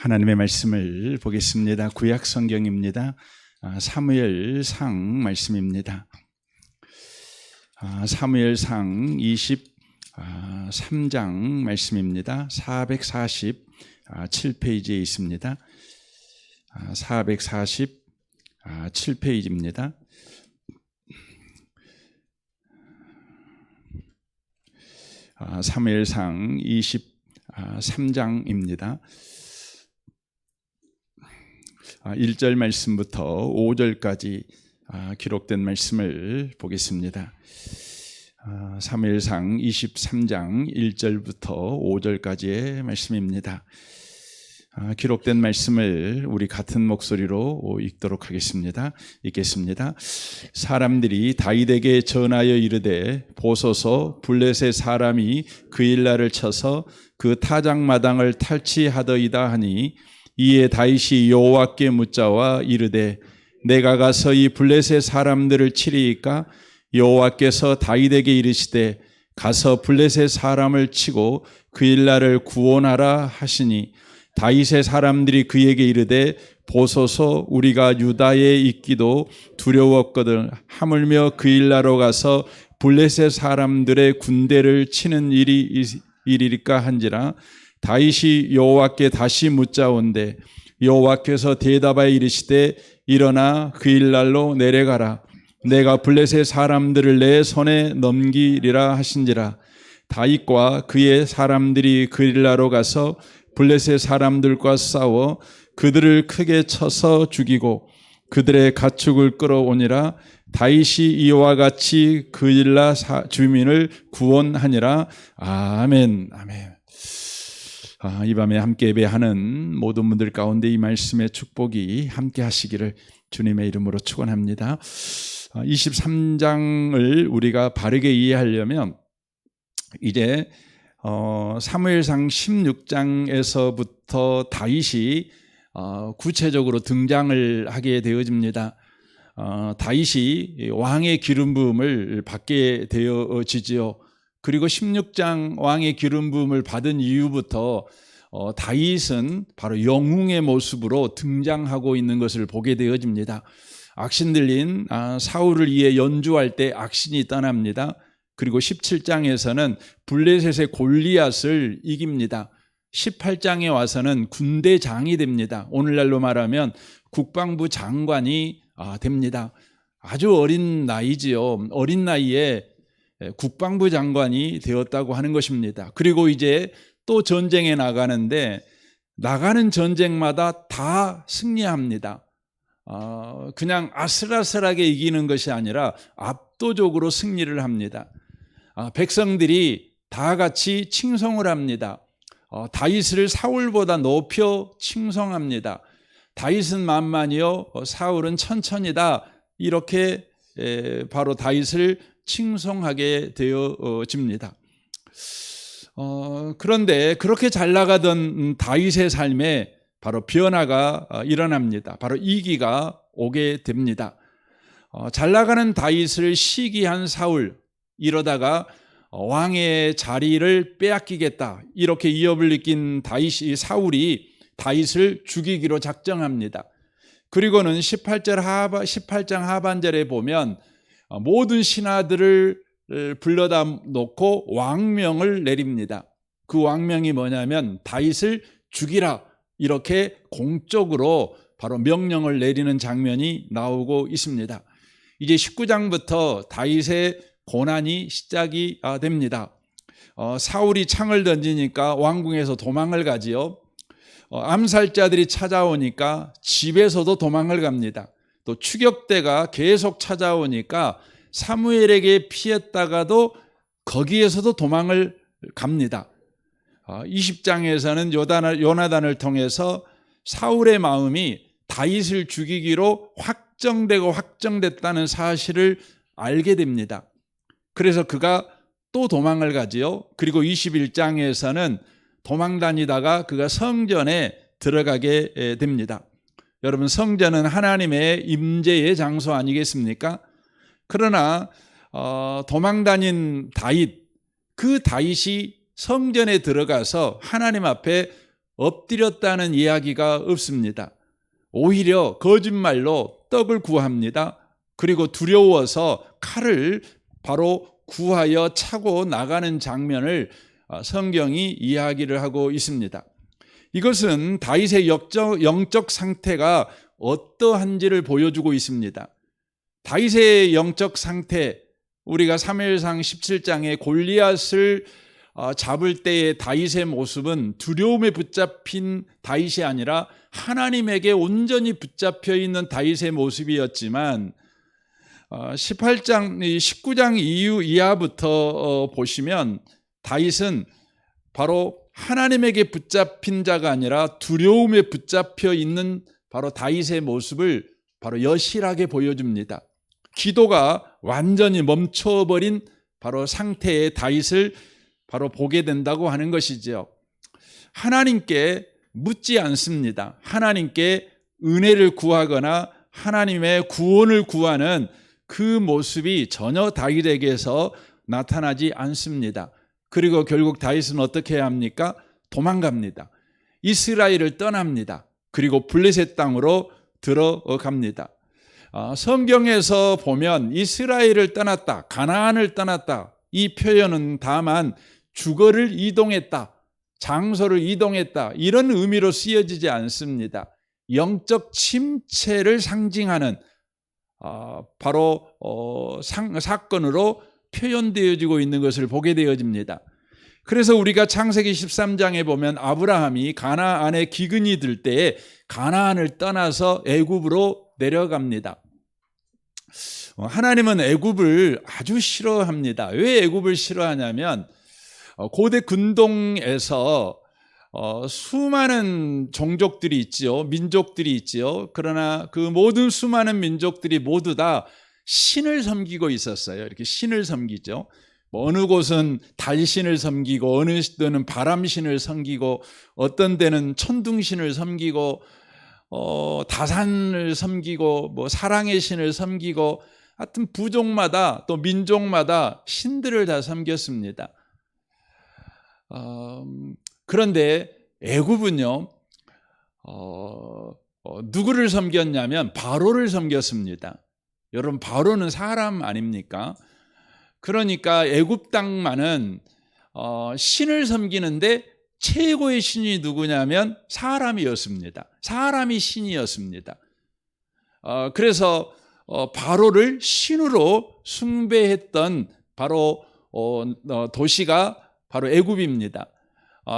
하나님의 말씀을 보겠습니다. 구약 성경입니다. 사무엘상 말씀입니다. 사무엘상 23장 말씀입니다. 447페이지에 있습니다. 447페이지입니다. 사무엘상 23장입니다. 1절 말씀부터 5절까지 기록된 말씀을 보겠습니다. 사무엘상 23장 1절부터 5절까지의 말씀입니다. 기록된 말씀을 우리 같은 목소리로 읽도록 하겠습니다. 읽겠습니다. 사람들이 다윗에게 전하여 이르되 보소서 블레셋 사람이 그 일날을 쳐서 그 타작마당을 탈취하더이다 하니 이에 다윗이 여호와께 묻자와 이르되 내가 가서 이 블레셋 사람들을 치리이까? 여호와께서 다윗에게 이르시되 가서 블레셋 사람을 치고 그 일날을 구원하라 하시니 다윗의 사람들이 그에게 이르되 보소서 우리가 유다에 있기도 두려웠거든 하물며 그 일나로 가서 블레셋 사람들의 군대를 치는 일이리까 한지라. 다윗이 여호와께 다시 묻자온대 여호와께서 대답하여 이르시되 일어나 그 일날로 내려가라. 내가 블레셋 사람들을 내 손에 넘기리라 하신지라. 다윗과 그의 사람들이 그 일날로 가서 블레셋 사람들과 싸워 그들을 크게 쳐서 죽이고 그들의 가축을 끌어오니라. 다윗이 이와 같이 그 일날 주민을 구원하니라. 아멘. 아멘. 이 밤에 함께 예배하는 모든 분들 가운데 이 말씀의 축복이 함께 하시기를 주님의 이름으로 축원합니다. 23장을 우리가 바르게 이해하려면 이제 사무엘상 16장에서부터 다윗이 구체적으로 등장을 하게 되어집니다. 다윗이 왕의 기름 부음을 받게 되어지지요. 그리고 16장 왕의 기름 부음을 받은 이후부터 다윗은 바로 영웅의 모습으로 등장하고 있는 것을 보게 되어집니다. 악신 들린 사울을 위해 연주할 때 악신이 떠납니다. 그리고 17장에서는 블레셋의 골리앗을 이깁니다. 18장에 와서는 군대장이 됩니다. 오늘날로 말하면 국방부 장관이 됩니다. 아주 어린 나이지요. 어린 나이에 국방부 장관이 되었다고 하는 것입니다. 그리고 이제 또 전쟁에 나가는데 나가는 전쟁마다 다 승리합니다. 그냥 아슬아슬하게 이기는 것이 아니라 압도적으로 승리를 합니다. 백성들이 다 같이 칭송을 합니다. 다윗을 사울보다 높여 칭송합니다. 다윗은 만만이요 사울은 천천이다. 이렇게 바로 다윗을 칭송하게 되어집니다. 그런데 그렇게 잘 나가던 다윗의 삶에 바로 변화가 일어납니다. 바로 위기가 오게 됩니다. 잘 나가는 다윗을 시기한 사울, 이러다가 왕의 자리를 빼앗기겠다 이렇게 위협을 느낀 사울이 다윗을 죽이기로 작정합니다. 그리고는 18장 하반절에 보면 모든 신하들을 불러다 놓고 왕명을 내립니다. 그 왕명이 뭐냐면 다윗을 죽이라 이렇게 공적으로 바로 명령을 내리는 장면이 나오고 있습니다. 이제 19장부터 다윗의 고난이 시작이 됩니다. 사울이 창을 던지니까 왕궁에서 도망을 가지요. 암살자들이 찾아오니까 집에서도 도망을 갑니다. 또 추격대가 계속 찾아오니까 사무엘에게 피했다가도 거기에서도 도망을 갑니다. 20장에서는 요나단을 통해서 사울의 마음이 다윗을 죽이기로 확정됐다는 사실을 알게 됩니다. 그래서 그가 또 도망을 가지요. 그리고 21장에서는 도망 다니다가 그가 성전에 들어가게 됩니다. 여러분, 성전은 하나님의 임재의 장소 아니겠습니까? 그러나 도망 다닌 다윗, 그 다윗이 성전에 들어가서 하나님 앞에 엎드렸다는 이야기가 없습니다. 오히려 거짓말로 떡을 구합니다. 그리고 두려워서 칼을 바로 구하여 차고 나가는 장면을 성경이 이야기를 하고 있습니다. 이것은 다윗의 영적 상태가 어떠한지를 보여주고 있습니다. 다윗의 영적 상태, 우리가 사무엘상 17장에 골리앗을 잡을 때의 다윗의 모습은 두려움에 붙잡힌 다윗이 아니라 하나님에게 온전히 붙잡혀 있는 다윗의 모습이었지만 19장 이하부터 보시면 다윗은 바로 하나님에게 붙잡힌 자가 아니라 두려움에 붙잡혀 있는 바로 다윗의 모습을 바로 여실하게 보여줍니다. 기도가 완전히 멈춰버린 바로 상태의 다윗을 바로 보게 된다고 하는 것이죠. 하나님께 묻지 않습니다. 하나님께 은혜를 구하거나 하나님의 구원을 구하는 그 모습이 전혀 다윗에게서 나타나지 않습니다. 그리고 결국 다윗은 어떻게 해야 합니까? 도망갑니다. 이스라엘을 떠납니다. 그리고 블레셋 땅으로 들어갑니다. 성경에서 보면 이스라엘을 떠났다, 가나안을 떠났다, 이 표현은 다만 주거를 이동했다, 장소를 이동했다, 이런 의미로 쓰여지지 않습니다. 영적 침체를 상징하는 바로 사건으로 표현되어지고 있는 것을 보게 되어집니다. 그래서 우리가 창세기 13장에 보면 아브라함이 가나안에 기근이 들 때에 가나안을 떠나서 애굽으로 내려갑니다. 하나님은 애굽을 아주 싫어합니다. 왜 애굽을 싫어하냐면 고대 근동에서 수많은 종족들이 있지요, 민족들이 있지요. 그러나 그 모든 수많은 민족들이 모두 다 신을 섬기고 있었어요. 이렇게 신을 섬기죠. 어느 곳은 달신을 섬기고, 어느 때는 바람신을 섬기고, 어떤 데는 천둥신을 섬기고, 다산을 섬기고, 사랑의 신을 섬기고, 하여튼 부족마다 또 민족마다 신들을 다 섬겼습니다. 그런데 애굽은요, 누구를 섬겼냐면 바로를 섬겼습니다. 여러분, 바로는 사람 아닙니까? 그러니까 애굽 땅만은 신을 섬기는데 최고의 신이 누구냐면 사람이었습니다. 사람이 신이었습니다. 그래서 바로를 신으로 숭배했던 바로 도시가 바로 애굽입니다.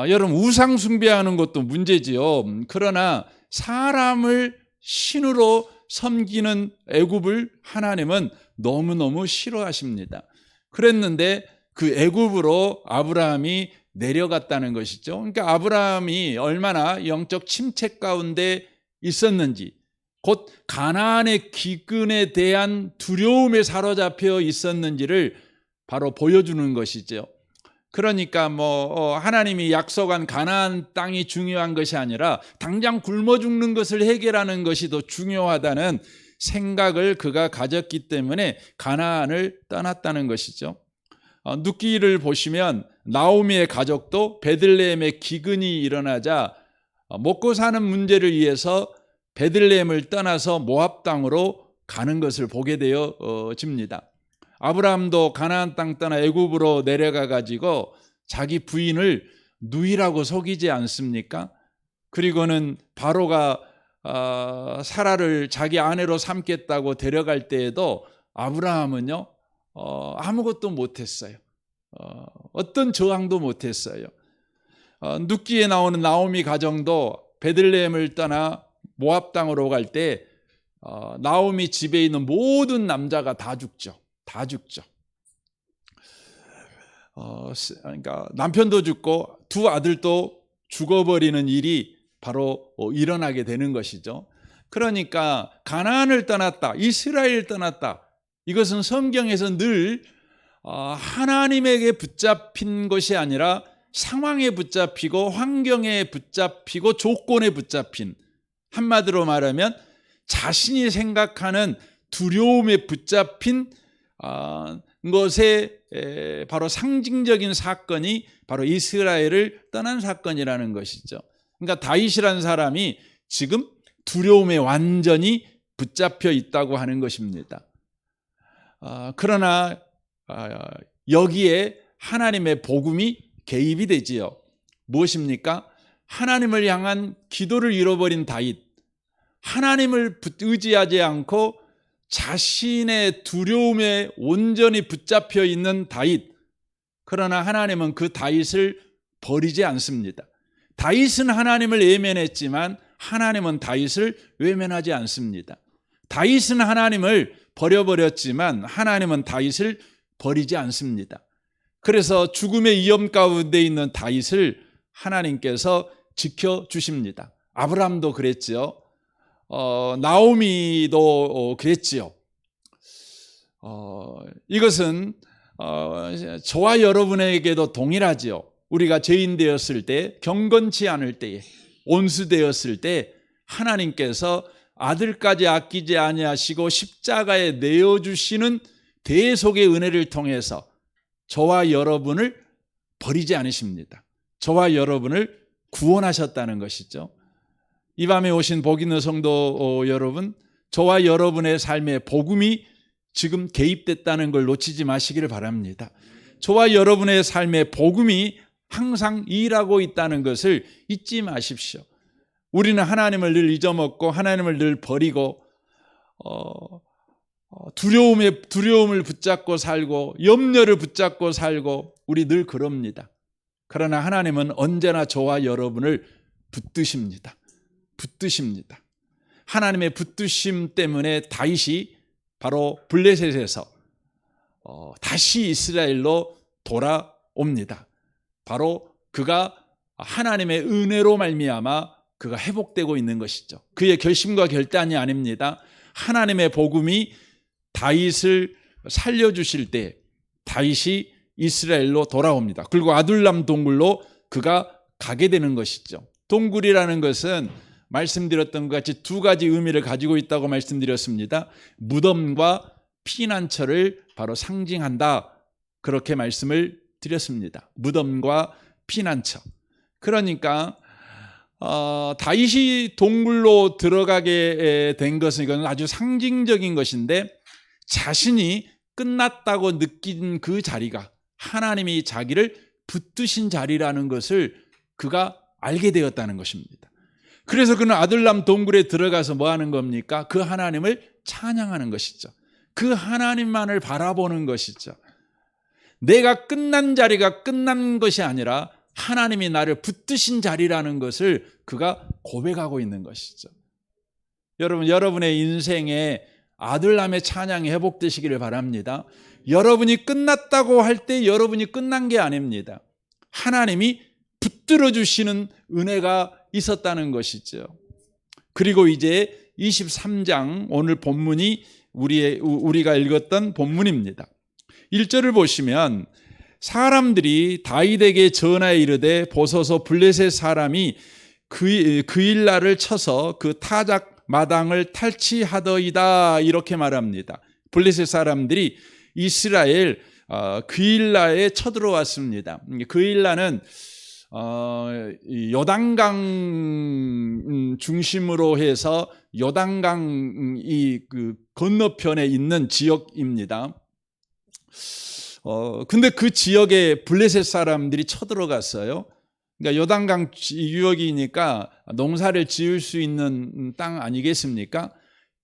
여러분, 우상 숭배하는 것도 문제지요. 그러나 사람을 신으로 섬기는 애굽을 하나님은 너무너무 싫어하십니다. 그랬는데 그 애굽으로 아브라함이 내려갔다는 것이죠. 그러니까 아브라함이 얼마나 영적 침체 가운데 있었는지, 곧 가나안의 기근에 대한 두려움에 사로잡혀 있었는지를 바로 보여주는 것이죠. 그러니까 하나님이 약속한 가나안 땅이 중요한 것이 아니라 당장 굶어 죽는 것을 해결하는 것이 더 중요하다는 생각을 그가 가졌기 때문에 가나안을 떠났다는 것이죠. 눕기를 보시면 나오미의 가족도 베들레헴에 기근이 일어나자 먹고 사는 문제를 위해서 베들레헴을 떠나서 모압 땅으로 가는 것을 보게 되어집니다. 아브라함도 가나안 땅 떠나 애굽으로 내려가 가지고 자기 부인을 누이라고 속이지 않습니까? 그리고는 바로가 사라를 자기 아내로 삼겠다고 데려갈 때에도 아브라함은요, 아무것도 못했어요. 어떤 저항도 못했어요. 눕기에 나오는 나오미 가정도 베들레헴을 떠나 모압 땅으로 갈 때 나오미 집에 있는 모든 남자가 다 죽죠. 다 죽죠. 그러니까 남편도 죽고 두 아들도 죽어버리는 일이 바로 일어나게 되는 것이죠. 그러니까 가나안을 떠났다, 이스라엘을 떠났다, 이것은 성경에서 늘 하나님에게 붙잡힌 것이 아니라 상황에 붙잡히고 환경에 붙잡히고 조건에 붙잡힌, 한마디로 말하면 자신이 생각하는 두려움에 붙잡힌 것의 바로 상징적인 사건이 바로 이스라엘을 떠난 사건이라는 것이죠. 그러니까 다윗이라는 사람이 지금 두려움에 완전히 붙잡혀 있다고 하는 것입니다. 그러나 여기에 하나님의 복음이 개입이 되지요. 무엇입니까? 하나님을 향한 기도를 잃어버린 다윗, 하나님을 의지하지 않고 자신의 두려움에 온전히 붙잡혀 있는 다윗. 그러나 하나님은 그 다윗을 버리지 않습니다. 다윗은 하나님을 외면했지만 하나님은 다윗을 외면하지 않습니다. 다윗은 하나님을 버려버렸지만 하나님은 다윗을 버리지 않습니다. 그래서 죽음의 위험 가운데 있는 다윗을 하나님께서 지켜주십니다. 아브라함도 그랬죠. 나오미도 그랬지요. 이것은 저와 여러분에게도 동일하지요. 우리가 죄인 되었을 때, 경건치 않을 때에, 온수되었을 때 하나님께서 아들까지 아끼지 아니하시고 십자가에 내어주시는 대속의 은혜를 통해서 저와 여러분을 버리지 않으십니다. 저와 여러분을 구원하셨다는 것이죠. 이 밤에 오신 복 있는 성도 여러분, 저와 여러분의 삶에 복음이 지금 개입됐다는 걸 놓치지 마시기를 바랍니다. 저와 여러분의 삶에 복음이 항상 일하고 있다는 것을 잊지 마십시오. 우리는 하나님을 늘 잊어먹고 하나님을 늘 버리고 두려움을 붙잡고 살고 염려를 붙잡고 살고 우리 늘 그럽니다. 그러나 하나님은 언제나 저와 여러분을 붙드십니다. 하나님의 붙드심 때문에 다윗이 바로 블레셋에서 다시 이스라엘로 돌아옵니다. 바로 그가 하나님의 은혜로 말미암아 그가 회복되고 있는 것이죠. 그의 결심과 결단이 아닙니다. 하나님의 복음이 다윗을 살려주실 때 다윗이 이스라엘로 돌아옵니다. 그리고 아둘람 동굴로 그가 가게 되는 것이죠. 동굴이라는 것은 말씀드렸던 것 같이 두 가지 의미를 가지고 있다고 말씀드렸습니다. 무덤과 피난처를 바로 상징한다. 그렇게 말씀을 드렸습니다. 무덤과 피난처. 그러니까 다윗이 동굴로 들어가게 된 것은 이건 아주 상징적인 것인데 자신이 끝났다고 느낀 그 자리가 하나님이 자기를 붙드신 자리라는 것을 그가 알게 되었다는 것입니다. 그래서 그는 아둘람 동굴에 들어가서 뭐 하는 겁니까? 그 하나님을 찬양하는 것이죠. 그 하나님만을 바라보는 것이죠. 내가 끝난 자리가 끝난 것이 아니라 하나님이 나를 붙드신 자리라는 것을 그가 고백하고 있는 것이죠. 여러분, 여러분의 인생에 아둘람의 찬양이 회복되시기를 바랍니다. 여러분이 끝났다고 할 때 여러분이 끝난 게 아닙니다. 하나님이 붙들어 주시는 은혜가 있었다는 것이죠. 그리고 이제 23장 오늘 본문이 우리가 읽었던 본문입니다. 1절을 보시면 사람들이 다윗에게 전하여 이르되 보소서 블레셋 사람이 그일라를 쳐서 그 타작 마당을 탈취하더이다 이렇게 말합니다. 블레셋 사람들이 이스라엘 그일라에 쳐들어왔습니다. 그일라는 요단강 중심으로 해서 요단강 그 건너편에 있는 지역입니다. 근데 그 지역에 블레셋 사람들이 쳐들어갔어요. 그러니까 요단강 유역이니까 농사를 지을 수 있는 땅 아니겠습니까?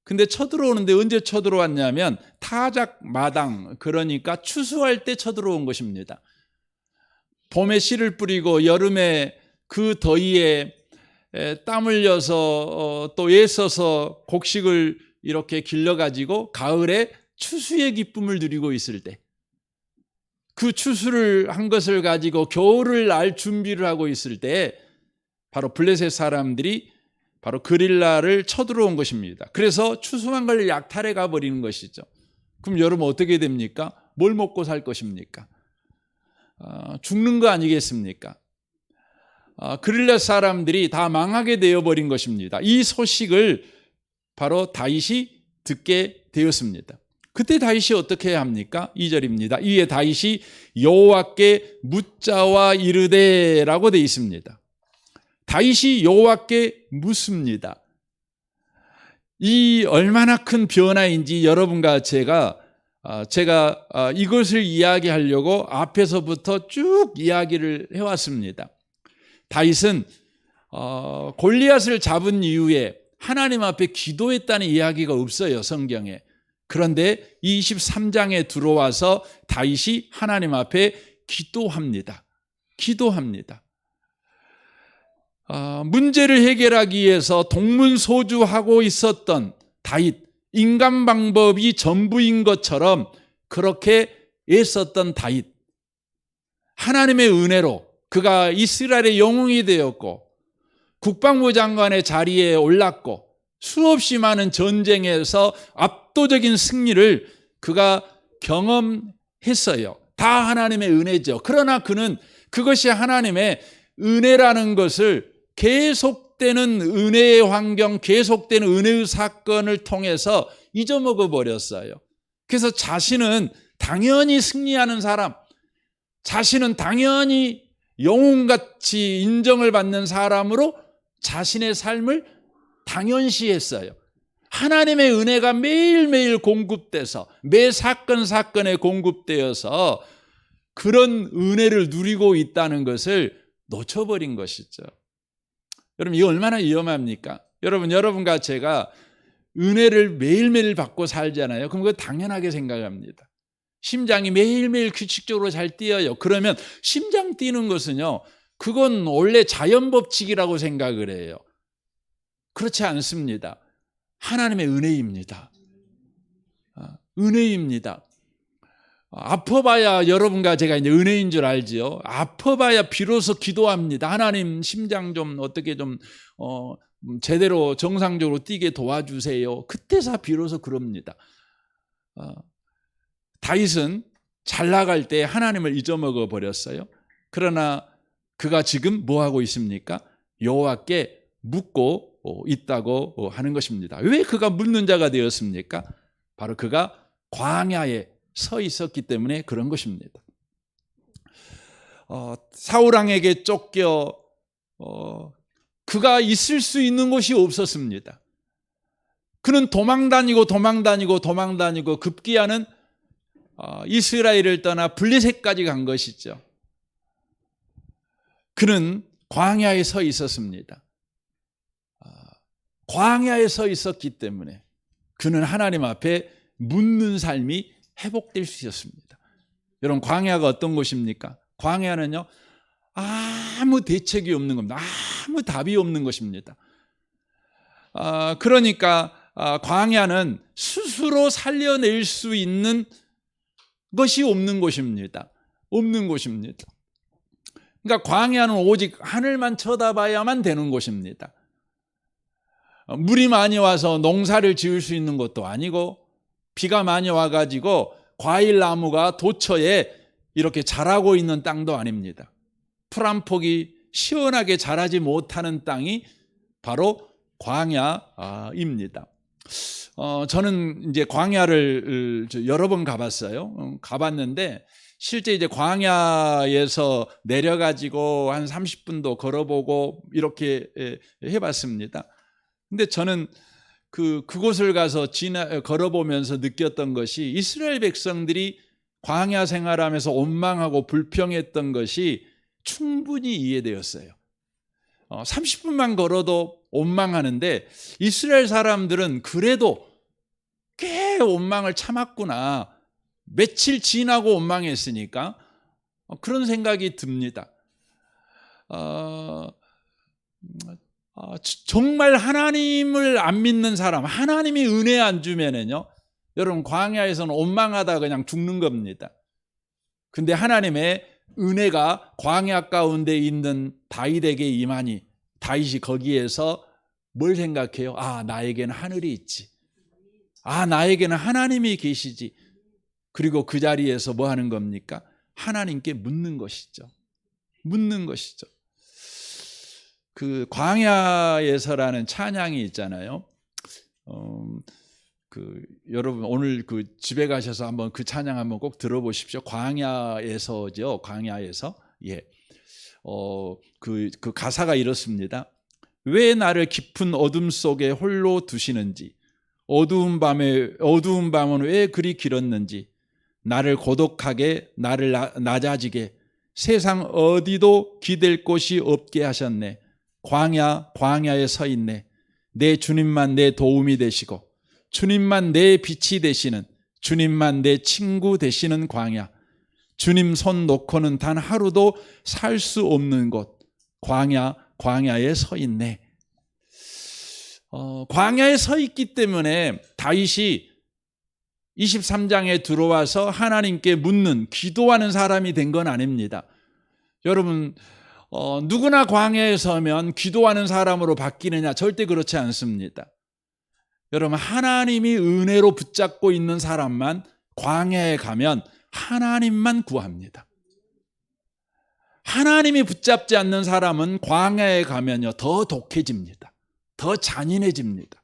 근데 쳐들어오는데 언제 쳐들어왔냐면 타작 마당, 그러니까 추수할 때 쳐들어온 것입니다. 봄에 씨를 뿌리고 여름에 그 더위에 땀 흘려서 또 애써서 곡식을 이렇게 길러가지고 가을에 추수의 기쁨을 누리고 있을 때, 그 추수를 한 것을 가지고 겨울을 날 준비를 하고 있을 때 바로 블레셋 사람들이 바로 그릴라를 쳐들어온 것입니다. 그래서 추수한 걸 약탈해 가버리는 것이죠. 그럼 여러분 어떻게 됩니까? 뭘 먹고 살 것입니까? 죽는 거 아니겠습니까? 그릴라 사람들이 다 망하게 되어버린 것입니다. 이 소식을 바로 다윗이 듣게 되었습니다. 그때 다윗이 어떻게 해야 합니까? 2절입니다. 이에 다윗이 여호와께 묻자와 이르되 라고 되어 있습니다. 다윗이 여호와께 묻습니다. 이 얼마나 큰 변화인지 여러분과 제가 이것을 이야기하려고 앞에서부터 쭉 이야기를 해왔습니다. 다윗은 골리앗을 잡은 이후에 하나님 앞에 기도했다는 이야기가 없어요, 성경에. 그런데 23장에 들어와서 다윗이 하나님 앞에 기도합니다. 문제를 해결하기 위해서 동문소주하고 있었던 다윗, 인간 방법이 전부인 것처럼 그렇게 애썼던 다윗, 하나님의 은혜로 그가 이스라엘의 영웅이 되었고 국방부 장관의 자리에 올랐고 수없이 많은 전쟁에서 압도적인 승리를 그가 경험했어요. 다 하나님의 은혜죠. 그러나 그는 그것이 하나님의 은혜라는 것을 계속되는 은혜의 환경, 계속되는 은혜의 사건을 통해서 잊어먹어 버렸어요. 그래서 자신은 당연히 승리하는 사람, 자신은 당연히 영웅같이 인정을 받는 사람으로 자신의 삶을 당연시했어요. 하나님의 은혜가 매일매일 공급돼서 매 사건에 공급되어서 그런 은혜를 누리고 있다는 것을 놓쳐버린 것이죠. 여러분, 이거 얼마나 위험합니까? 여러분과 제가 은혜를 매일매일 받고 살잖아요. 그럼 그거 당연하게 생각합니다. 심장이 매일매일 규칙적으로 잘 뛰어요. 그러면 심장 뛰는 것은요, 그건 원래 자연 법칙이라고 생각을 해요. 그렇지 않습니다. 하나님의 은혜입니다. 은혜입니다. 아파봐야 여러분과 제가 이제 은혜인 줄 알지요. 아파봐야 비로소 기도합니다. 하나님 심장 좀 어떻게 좀 제대로 정상적으로 뛰게 도와주세요. 그때서 비로소 그럽니다. 다윗은 잘 나갈 때 하나님을 잊어먹어 버렸어요. 그러나 그가 지금 뭐 하고 있습니까? 여호와께 묻고 있다고 하는 것입니다. 왜 그가 묻는 자가 되었습니까? 바로 그가 광야에 서 있었기 때문에 그런 것입니다. 사울왕에게 쫓겨 그가 있을 수 있는 곳이 없었습니다. 그는 도망다니고 급기야는 이스라엘을 떠나 블레셋까지 간 것이죠. 그는 광야에 서 있었습니다. 광야에 서 있었기 때문에 그는 하나님 앞에 묻는 삶이 회복될 수 있었습니다. 여러분, 광야가 어떤 곳입니까? 광야는요, 아무 대책이 없는 겁니다. 아무 답이 없는 것입니다. 그러니까 광야는 스스로 살려낼 수 있는 것이 없는 곳입니다. 그러니까 광야는 오직 하늘만 쳐다봐야만 되는 곳입니다. 물이 많이 와서 농사를 지을 수 있는 것도 아니고, 비가 많이 와가지고 과일 나무가 도처에 이렇게 자라고 있는 땅도 아닙니다. 풀 한 폭이 시원하게 자라지 못하는 땅이 바로 광야입니다. 저는 이제 광야를 여러 번 가봤어요. 가봤는데 실제 이제 광야에서 내려가지고 한 30분도 걸어보고 이렇게 해봤습니다. 근데 저는 그곳을 가서 걸어보면서 느꼈던 것이 이스라엘 백성들이 광야 생활하면서 원망하고 불평했던 것이 충분히 이해되었어요. 30분만 걸어도 원망하는데 이스라엘 사람들은 그래도 꽤 원망을 참았구나. 며칠 지나고 원망했으니까 그런 생각이 듭니다. 정말 하나님을 안 믿는 사람, 하나님이 은혜 안 주면은요, 여러분 광야에서는 원망하다 그냥 죽는 겁니다. 근데 하나님의 은혜가 광야 가운데 있는 다윗에게 임하니 다윗이 거기에서 뭘 생각해요? 나에게는 하늘이 있지. 나에게는 하나님이 계시지. 그리고 그 자리에서 뭐 하는 겁니까? 하나님께 묻는 것이죠. 그 광야에서라는 찬양이 있잖아요. 여러분 오늘 집에 가셔서 한번 그 찬양 한번 꼭 들어보십시오. 광야에서죠. 광야에서. 예. 그 가사가 이렇습니다. 왜 나를 깊은 어둠 속에 홀로 두시는지, 어두운 밤은 왜 그리 길었는지, 나를 고독하게, 나를 낮아지게, 세상 어디도 기댈 곳이 없게 하셨네. 광야에 서 있네. 내 주님만 내 도움이 되시고, 주님만 내 빛이 되시는, 주님만 내 친구 되시는 광야. 주님 손 놓고는 단 하루도 살 수 없는 곳, 광야에 서 있네. 광야에 서 있기 때문에 다윗이 23장에 들어와서 하나님께 묻는, 기도하는 사람이 된 건 아닙니다. 여러분, 누구나 광야에 서면 기도하는 사람으로 바뀌느냐? 절대 그렇지 않습니다. 여러분, 하나님이 은혜로 붙잡고 있는 사람만 광야에 가면 하나님만 구합니다. 하나님이 붙잡지 않는 사람은 광야에 가면요, 더 독해집니다. 더 잔인해집니다.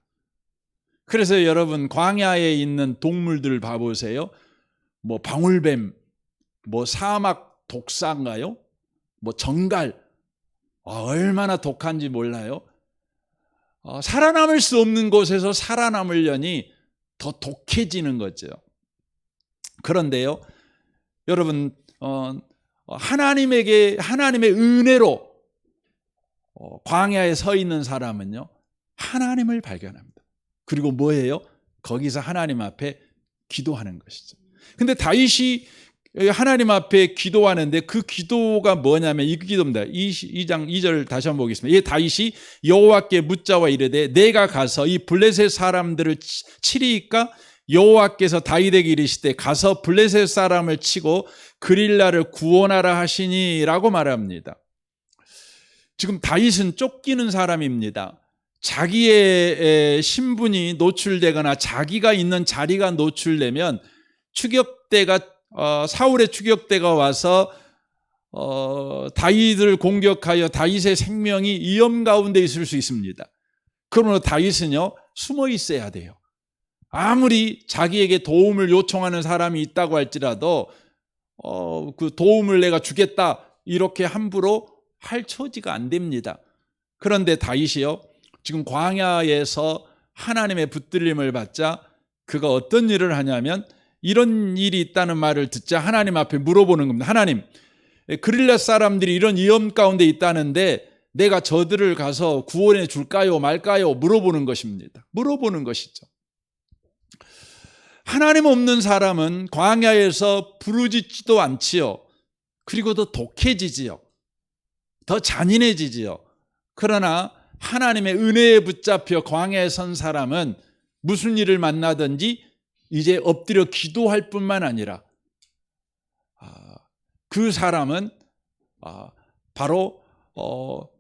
그래서 여러분, 광야에 있는 동물들 봐보세요. 뭐 방울뱀, 뭐 사막 독사인가요? 뭐 정갈, 얼마나 독한지 몰라요. 살아남을 수 없는 곳에서 살아남으려니 더 독해지는 거죠. 그런데요, 여러분, 하나님의 은혜로 광야에 서 있는 사람은요, 하나님을 발견합니다. 그리고 뭐예요? 거기서 하나님 앞에 기도하는 것이죠. 근데 다윗이 하나님 앞에 기도하는데 그 기도가 뭐냐면 이 기도입니다. 2장 2절 다시 한번 보겠습니다. 이 다윗이 여호와께 묻자와 이르되 내가 가서 이 블레셋 사람들을 치리이까? 여호와께서 다윗에게 이르시되 가서 블레셋 사람을 치고 그릴라를 구원하라 하시니라고 말합니다. 지금 다윗은 쫓기는 사람입니다. 자기의 신분이 노출되거나 자기가 있는 자리가 노출되면 사울의 추격대가 와서 다윗을 공격하여 다윗의 생명이 위험 가운데 있을 수 있습니다. 그러므로 다윗은요, 숨어 있어야 돼요. 아무리 자기에게 도움을 요청하는 사람이 있다고 할지라도 그 도움을 내가 주겠다 이렇게 함부로 할 처지가 안 됩니다. 그런데 다윗이요, 지금 광야에서 하나님의 붙들림을 받자 그가 어떤 일을 하냐면 이런 일이 있다는 말을 듣자 하나님 앞에 물어보는 겁니다. 하나님, 그릴라 사람들이 이런 위험 가운데 있다는데 내가 저들을 가서 구원해 줄까요 말까요? 물어보는 것입니다. 물어보는 것이죠. 하나님 없는 사람은 광야에서 부르짖지도 않지요. 그리고 더 독해지지요. 더 잔인해지지요. 그러나 하나님의 은혜에 붙잡혀 광야에 선 사람은 무슨 일을 만나든지 이제 엎드려 기도할 뿐만 아니라 그 사람은 바로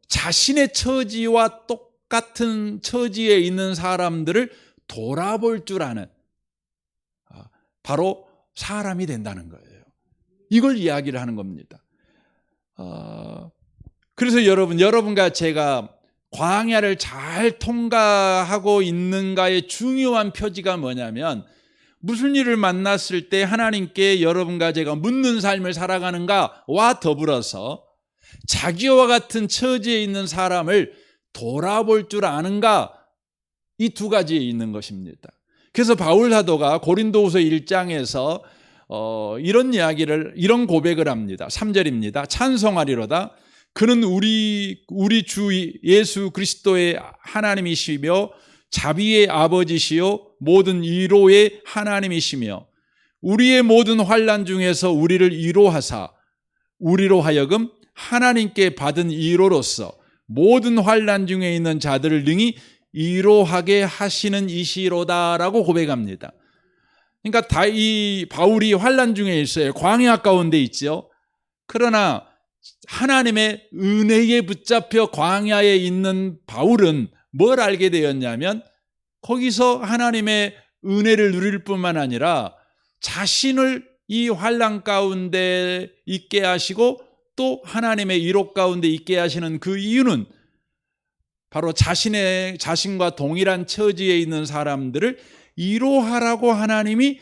자신의 처지와 똑같은 처지에 있는 사람들을 돌아볼 줄 아는 바로 사람이 된다는 거예요. 이걸 이야기를 하는 겁니다. 그래서 여러분과 제가 광야를 잘 통과하고 있는가의 중요한 표지가 뭐냐면 무슨 일을 만났을 때 하나님께 여러분과 제가 묻는 삶을 살아가는가와 더불어서 자기와 같은 처지에 있는 사람을 돌아볼 줄 아는가, 이 두 가지에 있는 것입니다. 그래서 바울 사도가 고린도후서 1장에서 이런 고백을 합니다. 3절입니다. 찬송하리로다. 그는 우리 주 예수 그리스도의 하나님이시며 자비의 아버지시요 모든 위로의 하나님이시며 우리의 모든 환난 중에서 우리를 위로하사 우리로 하여금 하나님께 받은 위로로서 모든 환난 중에 있는 자들을 능히 위로하게 하시는 이시로다라고 고백합니다. 그러니까 이 바울이 환난 중에 있어요. 광야 가운데 있죠. 그러나 하나님의 은혜에 붙잡혀 광야에 있는 바울은 뭘 알게 되었냐면 거기서 하나님의 은혜를 누릴 뿐만 아니라 자신을 이 환난 가운데 있게 하시고 또 하나님의 위로 가운데 있게 하시는 그 이유는 바로 자신과 동일한 처지에 있는 사람들을 위로하라고 하나님이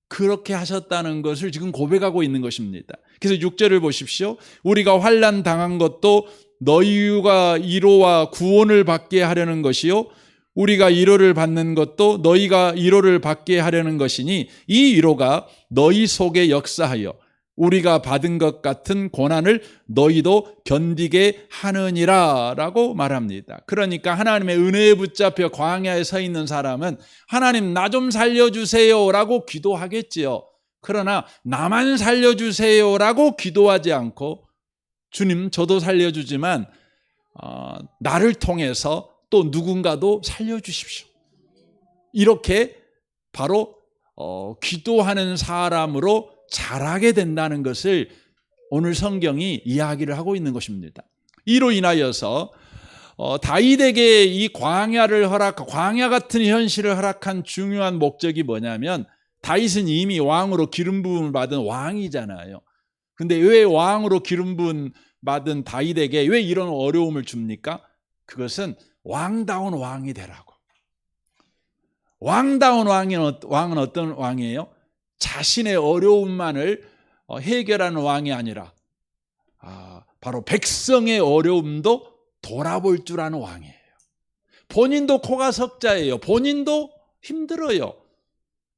그렇게 하셨다는 것을 지금 고백하고 있는 것입니다. 그래서 6절을 보십시오. 우리가 환난 당한 것도 너희가 위로와 구원을 받게 하려는 것이요 우리가 위로를 받는 것도 너희가 위로를 받게 하려는 것이니 이 위로가 너희 속에 역사하여 우리가 받은 것 같은 고난을 너희도 견디게 하느니라 라고 말합니다. 그러니까 하나님의 은혜에 붙잡혀 광야에 서 있는 사람은 하나님 나 좀 살려주세요 라고 기도하겠지요. 그러나 나만 살려주세요 라고 기도하지 않고 주님 저도 살려주지만 나를 통해서 또 누군가도 살려주십시오. 이렇게 바로 기도하는 사람으로 자라게 된다는 것을 오늘 성경이 이야기를 하고 있는 것입니다. 이로 인하여서 다윗에게 이 광야 같은 현실을 허락한 중요한 목적이 뭐냐면 다윗은 이미 왕으로 기름 부음을 받은 왕이잖아요. 근데 왜 왕으로 기름 부음 받은 다윗에게 왜 이런 어려움을 줍니까? 그것은 왕다운 왕이 되라고. 왕다운 왕은 어떤 왕이에요? 자신의 어려움만을 해결하는 왕이 아니라 바로 백성의 어려움도 돌아볼 줄 아는 왕이에요. 본인도 코가 석자예요. 본인도 힘들어요.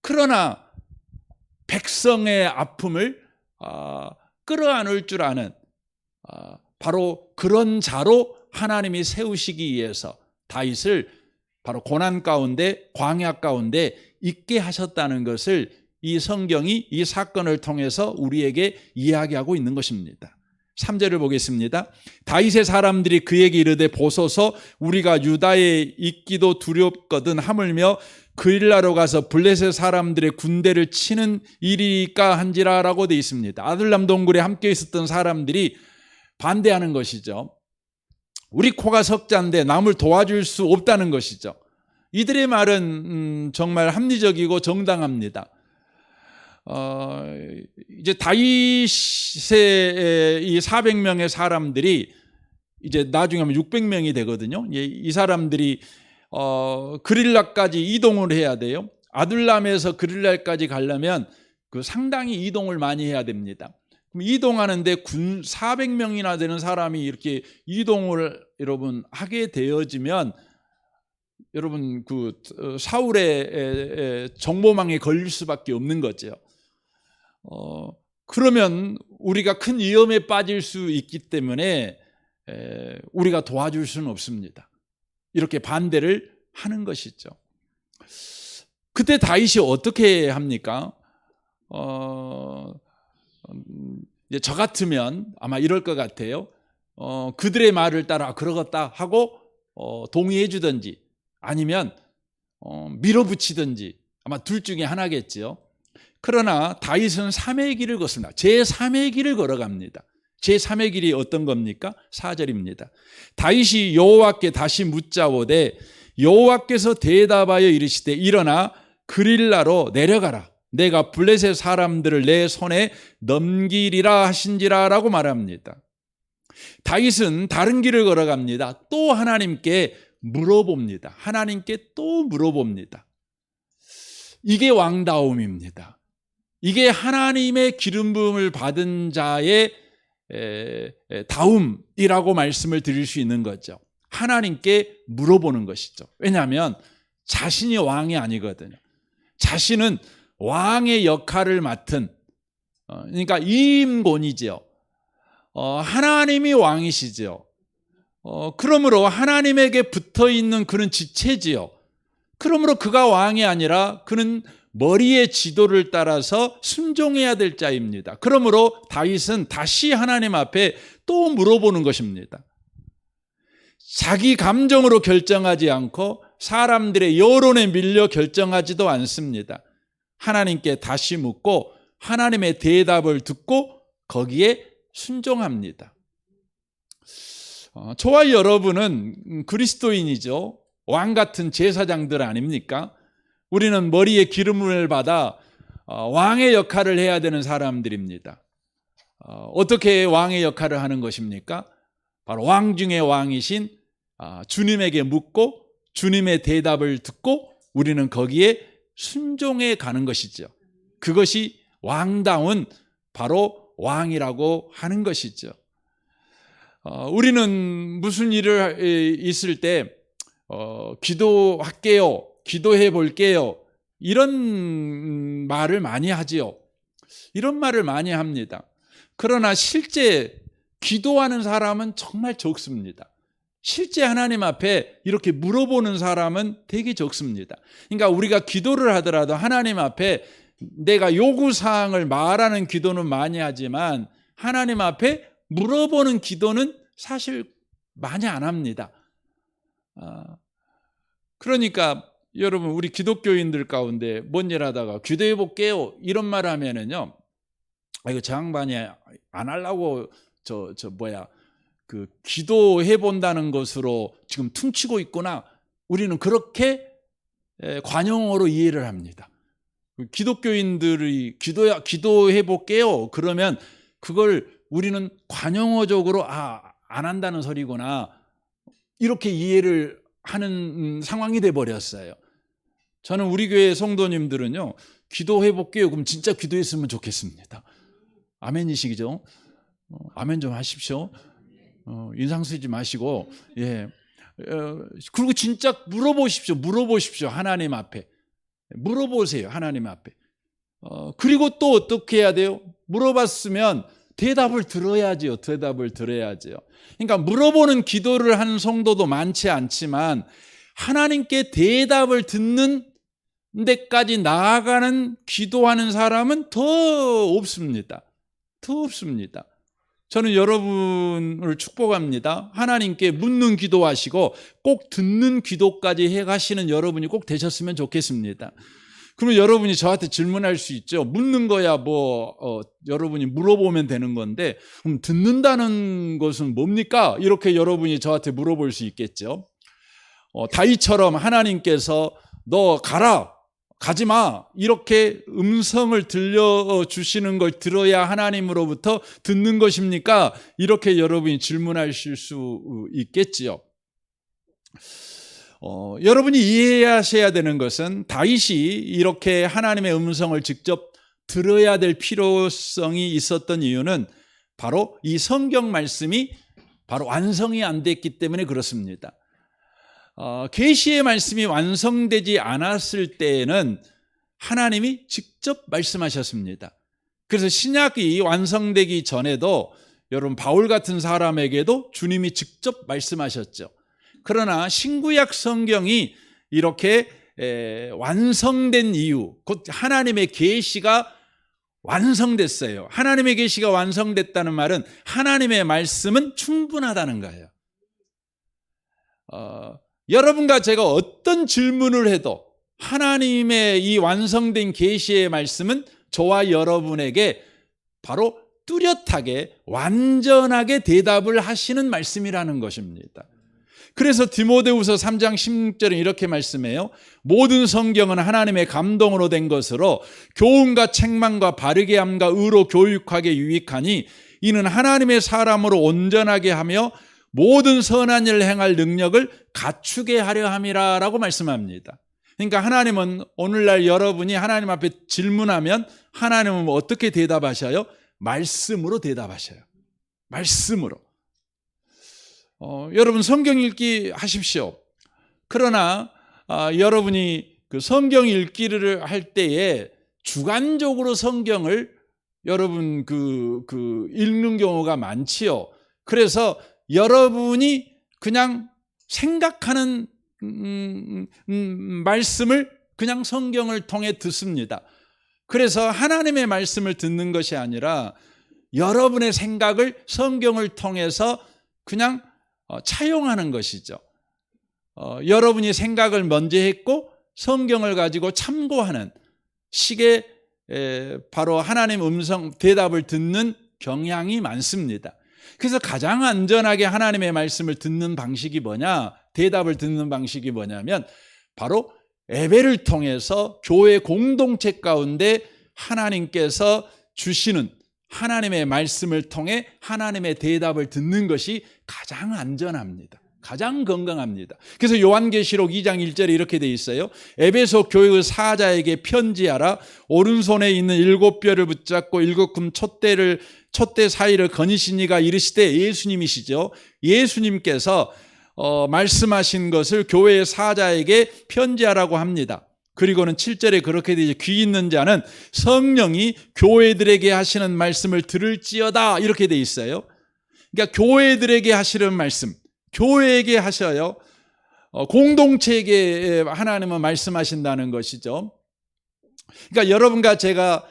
그러나 백성의 아픔을 끌어안을 줄 아는 바로 그런 자로 하나님이 세우시기 위해서 다윗을 바로 고난 가운데 광야 가운데 있게 하셨다는 것을 이 성경이 이 사건을 통해서 우리에게 이야기하고 있는 것입니다. 3절을 보겠습니다. 다윗의 사람들이 그에게 이르되 보소서 우리가 유다에 있기도 두렵거든 하물며 그일라로 가서 블레셋 사람들의 군대를 치는 일이니까 한지라라고 되어 있습니다. 아둘람 동굴에 함께 있었던 사람들이 반대하는 것이죠. 우리 코가 석자인데 남을 도와줄 수 없다는 것이죠. 이들의 말은 정말 합리적이고 정당합니다. 이제 다윗의 이 400명의 사람들이 이제 나중에 하면 600명이 되거든요. 이 사람들이 그릴라까지 이동을 해야 돼요. 아둘람에서 그릴라까지 가려면 그 상당히 이동을 많이 해야 됩니다. 그럼 이동하는데 400명이나 되는 사람이 이렇게 이동을 여러분 하게 되어지면 여러분 그 사울의 정보망에 걸릴 수밖에 없는 거죠. 그러면 우리가 큰 위험에 빠질 수 있기 때문에 우리가 도와줄 수는 없습니다. 이렇게 반대를 하는 것이죠. 그때 다윗이 어떻게 합니까? 이제 저 같으면 아마 이럴 것 같아요. 그들의 말을 따라 그러겠다 하고 동의해 주든지 아니면 밀어붙이든지 아마 둘 중에 하나겠지요. 그러나 다윗은 3의 길을 걷습니다. 제3의 길을 걸어갑니다. 제3의 길이 어떤 겁니까? 4절입니다. 다윗이 여호와께 다시 묻자오되 여호와께서 대답하여 이르시되 일어나 그릴라로 내려가라. 내가 블레셋 사람들을 내 손에 넘기리라 하신지라 라고 말합니다. 다윗은 다른 길을 걸어갑니다. 또 하나님께 물어봅니다. 하나님께 또 물어봅니다. 이게 왕다움입니다. 이게 하나님의 기름 부음을 받은 자의 다움이라고 말씀을 드릴 수 있는 거죠. 하나님께 물어보는 것이죠. 왜냐하면 자신이 왕이 아니거든요. 자신은 왕의 역할을 맡은 그러니까 임곤이죠. 하나님이 왕이시죠. 그러므로 하나님에게 붙어있는 그런 지체지요. 그러므로 그가 왕이 아니라 그는 머리의 지도를 따라서 순종해야 될 자입니다. 그러므로 다윗은 다시 하나님 앞에 또 물어보는 것입니다. 자기 감정으로 결정하지 않고 사람들의 여론에 밀려 결정하지도 않습니다. 하나님께 다시 묻고 하나님의 대답을 듣고 거기에 순종합니다. 저와 여러분은 그리스도인이죠. 왕 같은 제사장들 아닙니까? 우리는 머리에 기름을 받아 왕의 역할을 해야 되는 사람들입니다. 어떻게 왕의 역할을 하는 것입니까? 바로 왕 중의 왕이신 주님에게 묻고 주님의 대답을 듣고 우리는 거기에 순종해 가는 것이죠. 그것이 왕다운 바로 왕이라고 하는 것이죠. 우리는 무슨 일을 있을 때 기도할게요, 기도해 볼게요, 이런 말을 많이 하지요. 이런 말을 많이 합니다. 그러나 실제 기도하는 사람은 정말 적습니다. 실제 하나님 앞에 이렇게 물어보는 사람은 되게 적습니다. 그러니까 우리가 기도를 하더라도 하나님 앞에 내가 요구사항을 말하는 기도는 많이 하지만 하나님 앞에 물어보는 기도는 사실 많이 안 합니다. 그러니까 여러분, 우리 기독교인들 가운데 뭔 일 하다가 기도해 볼게요 이런 말 하면은요, 이거 저 양반이 안 하려고 기도해 본다는 것으로 지금 퉁치고 있구나, 우리는 그렇게 관용어로 이해를 합니다. 기독교인들이 기도해 볼게요 그러면 그걸 우리는 관용어적으로 안 한다는 소리구나, 이렇게 이해를 하는 상황이 돼 버렸어요. 저는 우리 교회 성도님들은요, 기도해 볼게요 그럼 진짜 기도했으면 좋겠습니다. 아멘이시죠? 아멘 좀 하십시오. 인상 쓰지 마시고, 예. 그리고 진짜 물어보십시오. 하나님 앞에. 물어보세요, 하나님 앞에. 그리고 또 어떻게 해야 돼요? 물어봤으면 대답을 들어야지요. 그러니까 물어보는 기도를 하는 성도도 많지 않지만 하나님께 대답을 듣는 데까지 나아가는 기도하는 사람은 더 없습니다. 저는 여러분을 축복합니다. 하나님께 묻는 기도하시고 꼭 듣는 기도까지 해가시는 여러분이 꼭 되셨으면 좋겠습니다. 그러면 여러분이 저한테 질문할 수 있죠. 묻는 거야 여러분이 물어보면 되는 건데 그럼 듣는다는 것은 뭡니까? 이렇게 여러분이 저한테 물어볼 수 있겠죠. 다윗처럼 하나님께서 너 가지 마, 이렇게 음성을 들려주시는 걸 들어야 하나님으로부터 듣는 것입니까? 이렇게 여러분이 질문하실 수 있겠지요. 여러분이 이해하셔야 되는 것은 다윗이 이렇게 하나님의 음성을 직접 들어야 될 필요성이 있었던 이유는 바로 이 성경 말씀이 바로 완성이 안 됐기 때문에 그렇습니다. 계시의 말씀이 완성되지 않았을 때에는 하나님이 직접 말씀하셨습니다. 그래서 신약이 완성되기 전에도 여러분 바울 같은 사람에게도 주님이 직접 말씀하셨죠. 그러나 신구약 성경이 이렇게 완성된 이유, 곧 하나님의 계시가 완성됐어요. 하나님의 계시가 완성됐다는 말은 하나님의 말씀은 충분하다는 거예요. 여러분과 제가 어떤 질문을 해도 하나님의 이 완성된 계시의 말씀은 저와 여러분에게 바로 뚜렷하게 완전하게 대답을 하시는 말씀이라는 것입니다. 그래서 디모데후서 3장 16절은 이렇게 말씀해요. 모든 성경은 하나님의 감동으로 된 것으로 교훈과 책망과 바르게 함과 의로 교육하게 유익하니 이는 하나님의 사람으로 온전하게 하며 모든 선한 일을 행할 능력을 갖추게 하려 함이라라고 말씀합니다. 그러니까 하나님은 오늘날 여러분이 하나님 앞에 질문하면 하나님은 어떻게 대답하셔요? 말씀으로 대답하셔요. 말씀으로. 여러분 성경 읽기 하십시오. 그러나 여러분이 그 성경 읽기를 할 때에 주관적으로 성경을 여러분 읽는 경우가 많지요. 그래서 여러분이 그냥 생각하는 말씀을 그냥 성경을 통해 듣습니다. 그래서 하나님의 말씀을 듣는 것이 아니라 여러분의 생각을 성경을 통해서 그냥 차용하는 것이죠. 여러분이 생각을 먼저 했고 성경을 가지고 참고하는 식의 바로 하나님 음성 대답을 듣는 경향이 많습니다. 그래서 가장 안전하게 하나님의 말씀을 듣는 방식이 뭐냐? 대답을 듣는 방식이 뭐냐면 바로 예배를 통해서 교회 공동체 가운데 하나님께서 주시는 하나님의 말씀을 통해 하나님의 대답을 듣는 것이 가장 안전합니다. 가장 건강합니다. 그래서 요한계시록 2장 1절에 이렇게 돼 있어요. 에베소 교회 사자에게 편지하라. 오른손에 있는 7뼈를 붙잡고 7금 촛대 사이를 거니시니가 이르시되, 예수님이시죠. 예수님께서 말씀하신 것을 교회의 사자에게 편지하라고 합니다. 그리고는 7절에 그렇게 되죠. 귀 있는 자는 성령이 교회들에게 하시는 말씀을 들을지어다, 이렇게 돼 있어요. 그러니까 교회들에게 하시는 말씀, 교회에게 하셔요. 공동체에게 하나님은 말씀하신다는 것이죠. 그러니까 여러분과 제가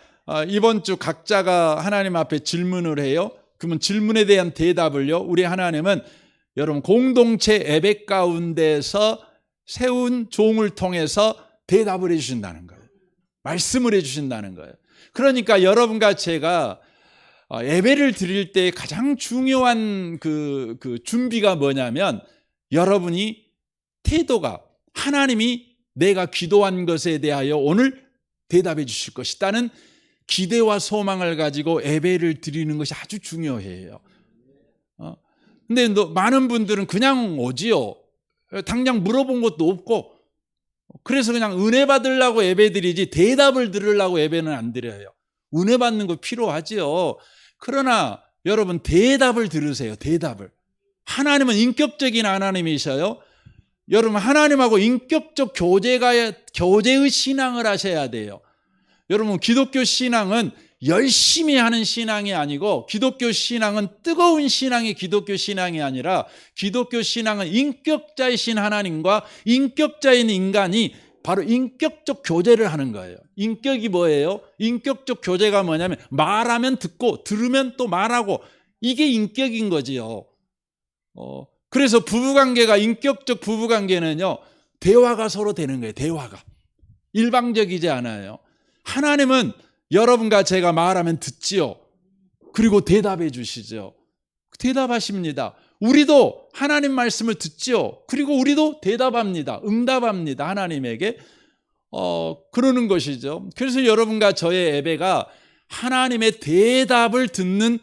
이번 주 각자가 하나님 앞에 질문을 해요. 그러면 질문에 대한 대답을요, 우리 하나님은 여러분 공동체 예배 가운데서 세운 종을 통해서 대답을 해 주신다는 거예요. 말씀을 해 주신다는 거예요. 그러니까 여러분과 제가 예배를 드릴 때 가장 중요한 그 준비가 뭐냐면, 여러분이 태도가 하나님이 내가 기도한 것에 대하여 오늘 대답해 주실 것이다는 기대와 소망을 가지고 예배를 드리는 것이 아주 중요해요. 근데 많은 분들은 그냥 오지요. 당장 물어본 것도 없고, 그래서 그냥 은혜 받으려고 예배 드리지 대답을 들으려고 예배는 안 드려요. 은혜 받는 거 필요하지요. 그러나 여러분, 대답을 들으세요. 대답을. 하나님은 인격적인 하나님이셔요. 여러분, 하나님하고 인격적 교제의 신앙을 하셔야 돼요. 여러분, 기독교 신앙은 열심히 하는 신앙이 아니고, 기독교 신앙은 뜨거운 신앙이 기독교 신앙이 아니라, 기독교 신앙은 인격자이신 하나님과 인격자인 인간이 바로 인격적 교제를 하는 거예요. 인격이 뭐예요? 인격적 교제가 뭐냐면 말하면 듣고 들으면 또 말하고, 이게 인격인 거지요. 그래서 부부관계가, 인격적 부부관계는요, 대화가 서로 되는 거예요. 대화가 일방적이지 않아요. 하나님은 여러분과 제가 말하면 듣지요. 그리고 대답해 주시죠. 대답하십니다. 우리도 하나님 말씀을 듣지요. 그리고 우리도 대답합니다. 응답합니다. 하나님에게. 그러는 것이죠. 그래서 여러분과 저의 예배가 하나님의 대답을 듣는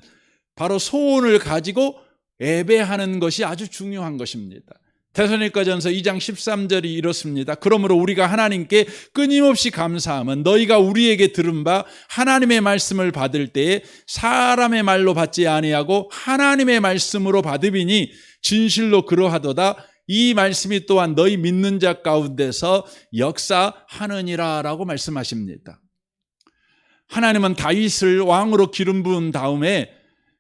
바로 소원을 가지고 예배하는 것이 아주 중요한 것입니다. 데살로니가전서 2장 13절이 이렇습니다. 그러므로 우리가 하나님께 끊임없이 감사함은 너희가 우리에게 들은 바 하나님의 말씀을 받을 때에 사람의 말로 받지 아니하고 하나님의 말씀으로 받으리니 진실로 그러하도다. 이 말씀이 또한 너희 믿는 자 가운데서 역사하느니라 라고 말씀하십니다. 하나님은 다윗을 왕으로 기름 부은 다음에,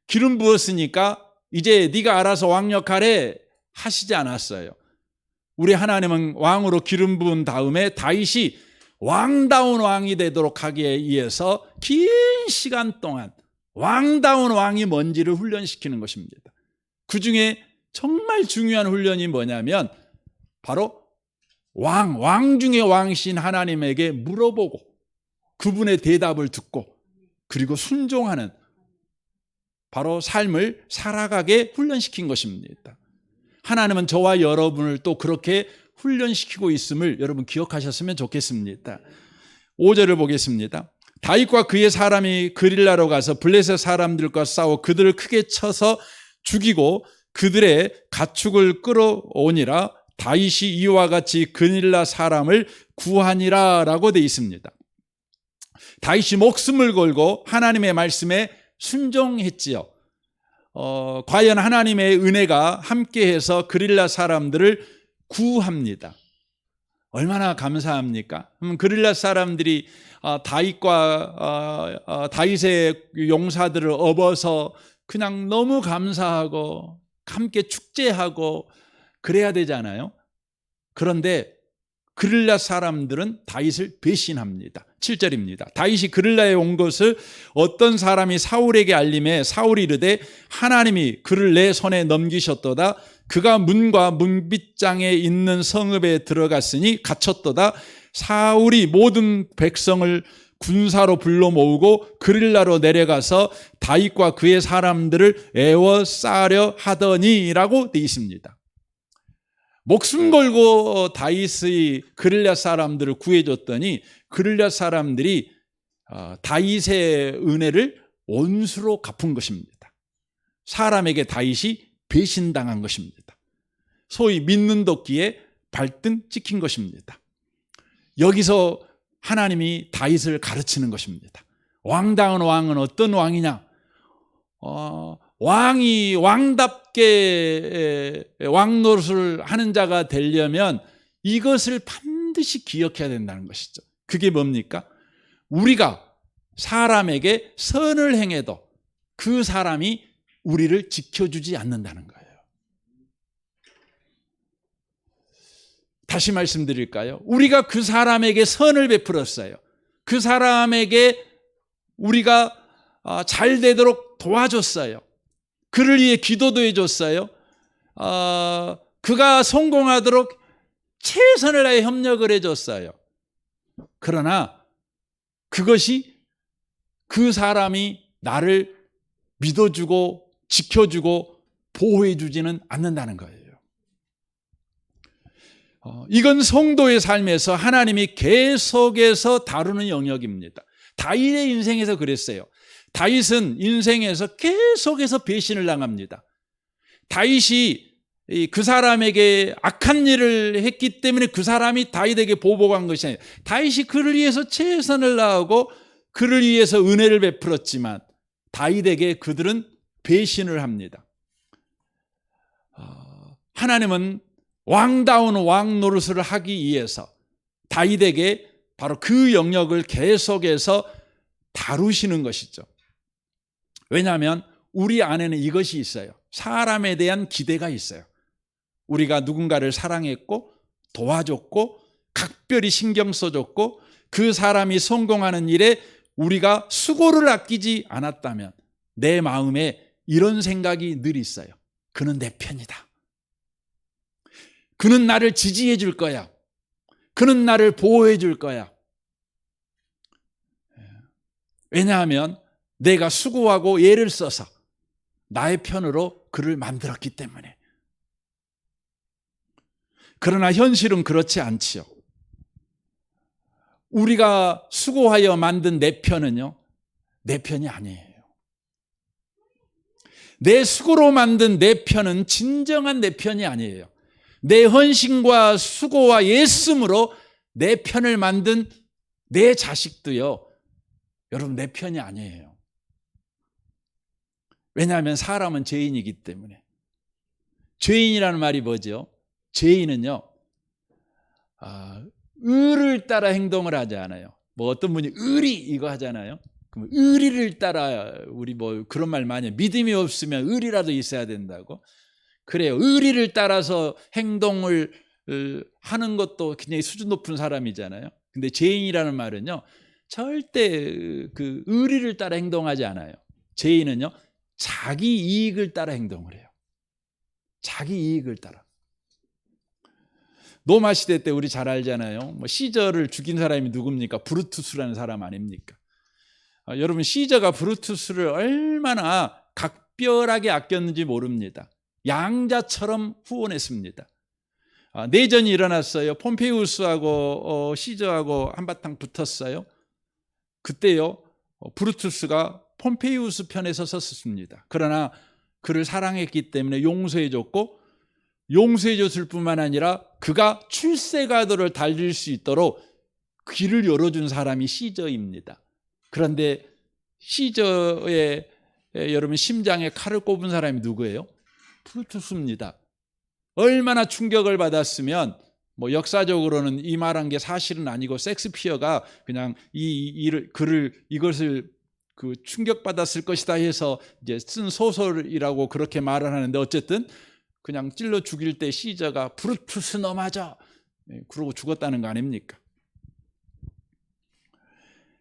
기름 부었으니까 이제 네가 알아서 왕 역할에 하시지 않았어요. 우리 하나님은 왕으로 기름 부은 다음에 다윗이 왕다운 왕이 되도록 하기에 위해서 긴 시간 동안 왕다운 왕이 뭔지를 훈련시키는 것입니다. 그 중에 정말 중요한 훈련이 뭐냐면 바로 왕 중에 왕이신 하나님에게 물어보고 그분의 대답을 듣고 그리고 순종하는 바로 삶을 살아가게 훈련시킨 것입니다. 하나님은 저와 여러분을 또 그렇게 훈련시키고 있음을 여러분 기억하셨으면 좋겠습니다. 5절을 보겠습니다. 다윗과 그의 사람이 그릴라로 가서 블레셋 사람들과 싸워 그들을 크게 쳐서 죽이고 그들의 가축을 끌어오니라. 다윗이 이와 같이 그릴라 사람을 구하니라 라고 되어 있습니다. 다윗이 목숨을 걸고 하나님의 말씀에 순종했지요. 과연 하나님의 은혜가 함께해서 그릴라 사람들을 구합니다. 얼마나 감사합니까? 그릴라 사람들이 다윗의 용사들을 업어서 그냥 너무 감사하고 함께 축제하고 그래야 되잖아요. 그런데 그릴라 사람들은 다윗을 배신합니다. 7절입니다. 다윗이 그릴라에 온 것을 어떤 사람이 사울에게 알림해 사울이 이르되 하나님이 그를 내 손에 넘기셨도다. 그가 문과 문빗장에 있는 성읍에 들어갔으니 갇혔도다. 사울이 모든 백성을 군사로 불러 모으고 그릴라로 내려가서 다윗과 그의 사람들을 애워싸려 하더니라고 되어 있습니다. 목숨 걸고 다윗의 그릴라 사람들을 구해줬더니 그릴라 사람들이 다윗의 은혜를 온수로 갚은 것입니다. 사람에게 다윗이 배신당한 것입니다. 소위 믿는 도끼에 발등 찍힌 것입니다. 여기서 하나님이 다윗을 가르치는 것입니다. 왕다운 왕은 어떤 왕이냐? 왕이 왕답게 왕 노릇을 하는 자가 되려면 이것을 반드시 기억해야 된다는 것이죠. 그게 뭡니까? 우리가 사람에게 선을 행해도 그 사람이 우리를 지켜주지 않는다는 거예요. 다시 말씀드릴까요? 우리가 그 사람에게 선을 베풀었어요. 그 사람에게 우리가 잘 되도록 도와줬어요. 그를 위해 기도도 해줬어요. 그가 성공하도록 최선을 다해 협력을 해줬어요. 그러나 그것이 그 사람이 나를 믿어주고 지켜주고 보호해주지는 않는다는 거예요. 이건 성도의 삶에서 하나님이 계속해서 다루는 영역입니다. 다윗의 인생에서 그랬어요. 다윗은 인생에서 계속해서 배신을 당합니다. 다윗이 그 사람에게 악한 일을 했기 때문에 그 사람이 다윗에게 보복한 것이 아니에요. 다윗이 그를 위해서 최선을 다하고 그를 위해서 은혜를 베풀었지만 다윗에게 그들은 배신을 합니다. 하나님은 왕다운 왕 노릇을 하기 위해서 다윗에게 바로 그 영역을 계속해서 다루시는 것이죠. 왜냐하면 우리 안에는 이것이 있어요. 사람에 대한 기대가 있어요. 우리가 누군가를 사랑했고 도와줬고 각별히 신경 써줬고 그 사람이 성공하는 일에 우리가 수고를 아끼지 않았다면 내 마음에 이런 생각이 늘 있어요. 그는 내 편이다. 그는 나를 지지해 줄 거야. 그는 나를 보호해 줄 거야. 왜냐하면 내가 수고하고 애를 써서 나의 편으로 그를 만들었기 때문에. 그러나 현실은 그렇지 않지요. 우리가 수고하여 만든 내 편은요, 내 편이 아니에요. 내 수고로 만든 내 편은 진정한 내 편이 아니에요. 내 헌신과 수고와 애씀으로 내 편을 만든 내 자식도요, 여러분 내 편이 아니에요. 왜냐하면 사람은 죄인이기 때문에. 죄인이라는 말이 뭐죠? 죄인은요, 의를 따라 행동을 하지 않아요. 뭐 어떤 분이 의리 이거 하잖아요. 그럼 의리를 따라 우리 뭐 그런 말 많이 해요. 믿음이 없으면 의리라도 있어야 된다고. 그래요. 의리를 따라서 행동을 하는 것도 굉장히 수준 높은 사람이잖아요. 근데 죄인이라는 말은요, 절대 그 의리를 따라 행동하지 않아요. 죄인은요, 자기 이익을 따라 행동을 해요. 자기 이익을 따라. 로마 시대 때 우리 잘 알잖아요. 뭐 시저를 죽인 사람이 누굽니까? 브루투스라는 사람 아닙니까? 여러분 시저가 브루투스를 얼마나 각별하게 아꼈는지 모릅니다. 양자처럼 후원했습니다. 내전이 일어났어요. 폼페이우스하고 시저하고 한바탕 붙었어요. 그때요, 브루투스가 폼페이우스 편에 섰습니다. 그러나 그를 사랑했기 때문에 용서해줬고, 용서해줬을 뿐만 아니라 그가 출세가도를 달릴 수 있도록 길을 열어준 사람이 시저입니다. 그런데 시저의 여러분 심장에 칼을 꼽은 사람이 누구예요? 브루투스입니다. 얼마나 충격을 받았으면, 뭐 역사적으로는 이 말한 게 사실은 아니고 섹스피어가 그냥 이것을 그 충격받았을 것이다 해서 이제 쓴 소설이라고 그렇게 말을 하는데, 어쨌든 그냥 찔러 죽일 때 시저가 브루투스 너 맞아, 그러고 죽었다는 거 아닙니까?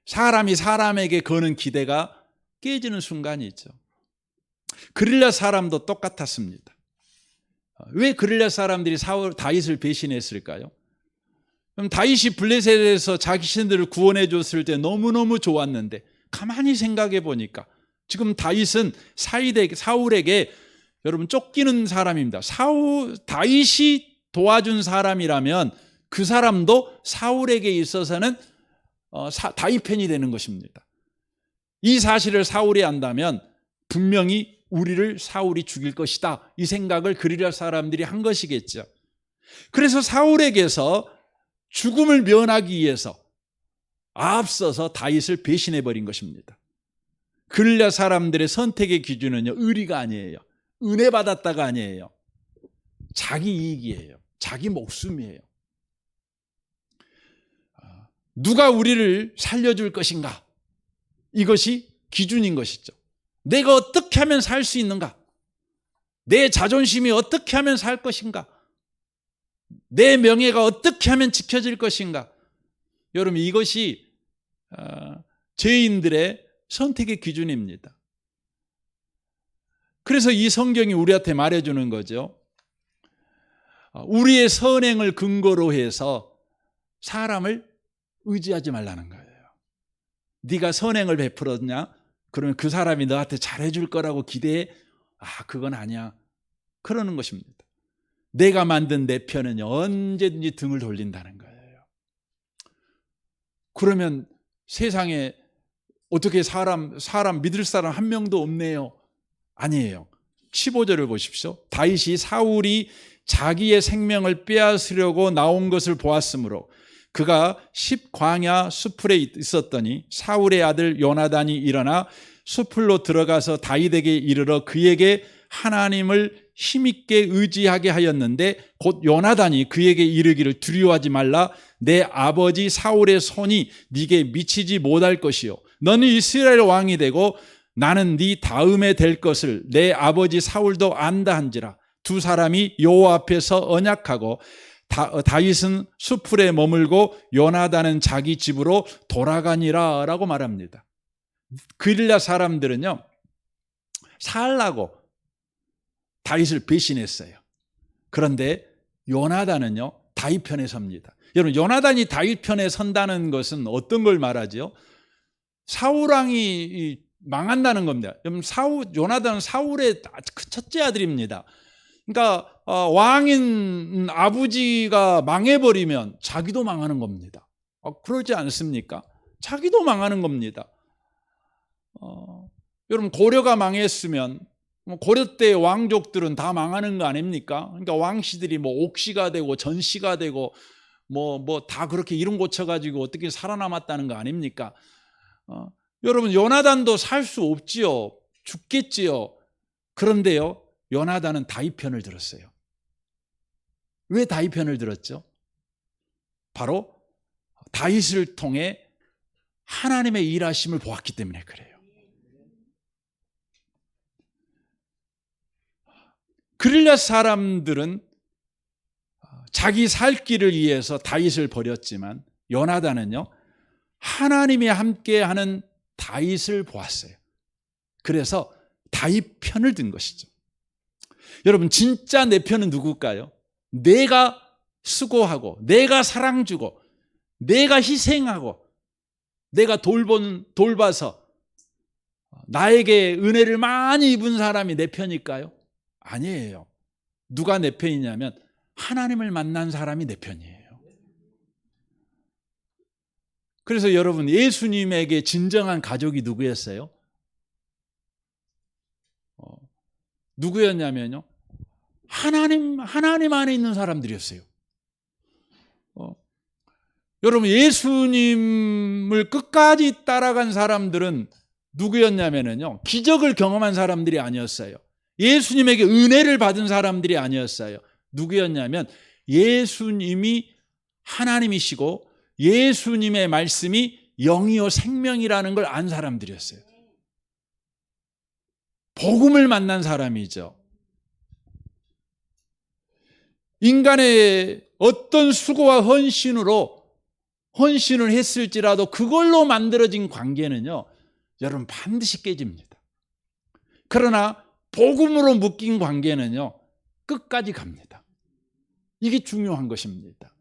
사람이 사람에게 거는 기대가 깨지는 순간이 있죠. 그릴랴 사람도 똑같았습니다. 왜 그릴랴 사람들이 다윗을 배신했을까요? 그럼 다윗이 블레셋에서 자기 신들을 구원해 줬을 때 너무너무 좋았는데, 가만히 생각해 보니까 지금 다윗은 사울에게 여러분 쫓기는 사람입니다. 다윗이 도와준 사람이라면 그 사람도 사울에게 있어서는 다윗 편이 되는 것입니다. 이 사실을 사울이 안다면 분명히 우리를 사울이 죽일 것이다. 이 생각을 그리라 사람들이 한 것이겠죠. 그래서 사울에게서 죽음을 면하기 위해서 앞서서 다윗을 배신해 버린 것입니다. 그리라 사람들의 선택의 기준은요, 의리가 아니에요. 은혜 받았다가 아니에요. 자기 이익이에요. 자기 목숨이에요. 누가 우리를 살려줄 것인가? 이것이 기준인 것이죠. 내가 어떻게 하면 살 수 있는가? 내 자존심이 어떻게 하면 살 것인가? 내 명예가 어떻게 하면 지켜질 것인가? 여러분, 이것이 죄인들의 선택의 기준입니다. 그래서 이 성경이 우리한테 말해주는 거죠. 우리의 선행을 근거로 해서 사람을 의지하지 말라는 거예요. 네가 선행을 베풀었냐? 그러면 그 사람이 너한테 잘해줄 거라고 기대해? 그건 아니야. 그러는 것입니다. 내가 만든 내 편은 언제든지 등을 돌린다는 거예요. 그러면 세상에 어떻게 사람 믿을 사람 한 명도 없네요. 아니에요. 15절을 보십시오. 다윗이 사울이 자기의 생명을 빼앗으려고 나온 것을 보았으므로 그가 십광야 수풀에 있었더니 사울의 아들 요나단이 일어나 수풀로 들어가서 다윗에게 이르러 그에게 하나님을 힘있게 의지하게 하였는데 곧 요나단이 그에게 이르기를 두려워하지 말라. 내 아버지 사울의 손이 네게 미치지 못할 것이요 너는 이스라엘 왕이 되고 나는 네 다음에 될 것을 내 아버지 사울도 안다 한지라. 두 사람이 여호와 앞에서 언약하고 다윗은 수풀에 머물고 요나단은 자기 집으로 돌아가니라 라고 말합니다. 그릴라 사람들은요, 살라고 다윗을 배신했어요. 그런데 요나단은요, 다윗 편에 섭니다. 여러분, 요나단이 다윗 편에 선다는 것은 어떤 걸 말하죠? 사울 왕이 망한다는 겁니다. 여러분, 요나단은 사울의 첫째 아들입니다. 그러니까 왕인 아버지가 망해버리면 자기도 망하는 겁니다. 그러지 않습니까? 자기도 망하는 겁니다. 여러분, 고려가 망했으면 고려 때 왕족들은 다 망하는 거 아닙니까? 그러니까 왕씨들이 옥시가 되고 전씨가 되고 다 그렇게 이름 고쳐가지고 어떻게 살아남았다는 거 아닙니까? 여러분, 요나단도 살 수 없지요. 죽겠지요. 그런데요, 요나단은 다윗 편을 들었어요. 왜 다윗 편을 들었죠? 바로 다윗을 통해 하나님의 일하심을 보았기 때문에 그래요. 그릴랴 사람들은 자기 살 길을 위해서 다윗을 버렸지만 요나단은요, 하나님이 함께하는 다윗을 보았어요. 그래서 다윗 편을 든 것이죠. 여러분, 진짜 내 편은 누굴까요? 내가 수고하고 내가 사랑 주고 내가 희생하고 내가 돌봐서 나에게 은혜를 많이 입은 사람이 내 편일까요? 아니에요. 누가 내 편이냐면 하나님을 만난 사람이 내 편이에요. 그래서 여러분, 예수님에게 진정한 가족이 누구였어요? 누구였냐면요, 하나님 안에 있는 사람들이었어요. 여러분, 예수님을 끝까지 따라간 사람들은 누구였냐면요, 기적을 경험한 사람들이 아니었어요. 예수님에게 은혜를 받은 사람들이 아니었어요. 누구였냐면 예수님이 하나님이시고 예수님의 말씀이 영이요 생명이라는 걸 안 사람들이었어요. 복음을 만난 사람이죠. 인간의 어떤 수고와 헌신을 했을지라도 그걸로 만들어진 관계는요, 여러분, 반드시 깨집니다. 그러나 복음으로 묶인 관계는요, 끝까지 갑니다. 이게 중요한 것입니다.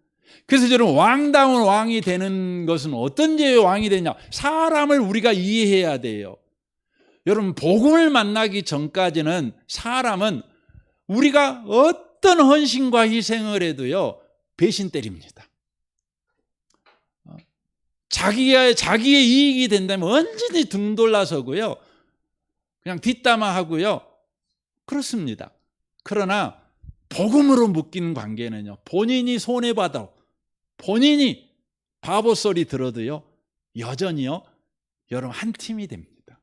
그래서 여러분, 왕다운 왕이 되는 것은 어떤 죄의 왕이 되냐? 사람을 우리가 이해해야 돼요. 여러분, 복음을 만나기 전까지는 사람은 우리가 어떤 헌신과 희생을 해도요, 배신 때립니다. 자기의 이익이 된다면 언제든지 등 돌라서고요, 그냥 뒷담화하고요, 그렇습니다. 그러나 복음으로 묶인 관계는요, 본인이 손해받아 본인이 바보 소리 들어도요, 여전히요, 여러분 한 팀이 됩니다.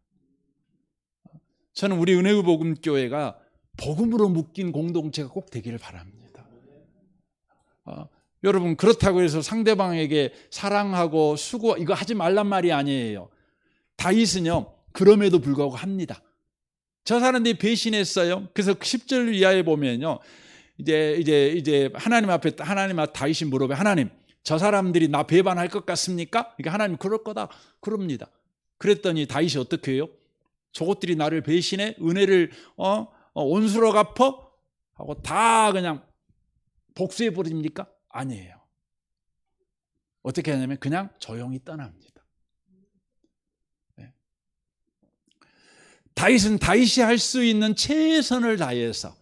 저는 우리 은혜의 복음교회가 복음으로 묶인 공동체가 꼭 되기를 바랍니다. 여러분, 그렇다고 해서 상대방에게 사랑하고 수고 이거 하지 말란 말이 아니에요. 다윗은요, 그럼에도 불구하고 합니다. 저 사람들이 배신했어요. 그래서 10절 이하에 보면요, 이제 하나님 앞에 다윗이 물어봐요. 하나님, 저 사람들이 나 배반할 것 같습니까? 그러니까 하나님 그럴 거다 그럽니다. 그랬더니 다윗이 어떻게 해요? 저것들이 나를 배신해 은혜를 온수로 갚어 하고 다 그냥 복수해 버립니까? 아니에요. 어떻게 하냐면 그냥 조용히 떠납니다. 네. 다윗은 다윗이 할 수 있는 최선을 다해서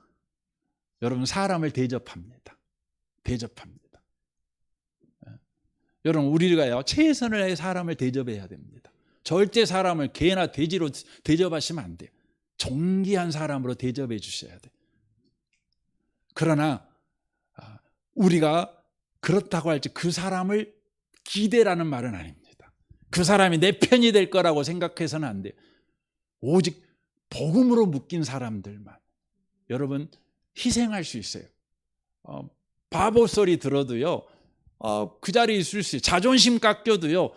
여러분 사람을 대접합니다. 여러분, 우리가요, 최선을 다해 사람을 대접해야 됩니다. 절대 사람을 개나 돼지로 대접하시면 안 돼요. 존귀한 사람으로 대접해 주셔야 돼요. 그러나 우리가 그렇다고 할지 그 사람을 기대라는 말은 아닙니다. 그 사람이 내 편이 될 거라고 생각해서는 안 돼요. 오직 복음으로 묶인 사람들만 여러분 희생할 수 있어요. 바보 소리 들어도요, 그 자리에 있을 수 있어요. 자존심 깎여도요,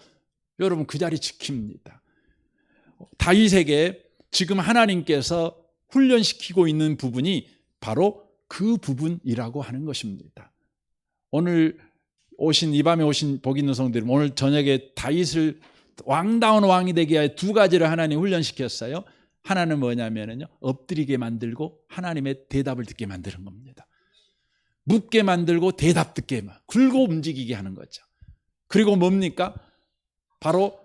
여러분 그 자리 지킵니다. 다윗에게 지금 하나님께서 훈련시키고 있는 부분이 바로 그 부분이라고 하는 것입니다. 오늘 이 밤에 오신 복 있는 성도들, 오늘 저녁에 다윗을 왕다운 왕이 되게 위하여 두 가지를 하나님 훈련시켰어요. 하나는 뭐냐면요, 엎드리게 만들고 하나님의 대답을 듣게 만드는 겁니다. 묻게 만들고 대답 듣게 굴고 움직이게 하는 거죠. 그리고 뭡니까? 바로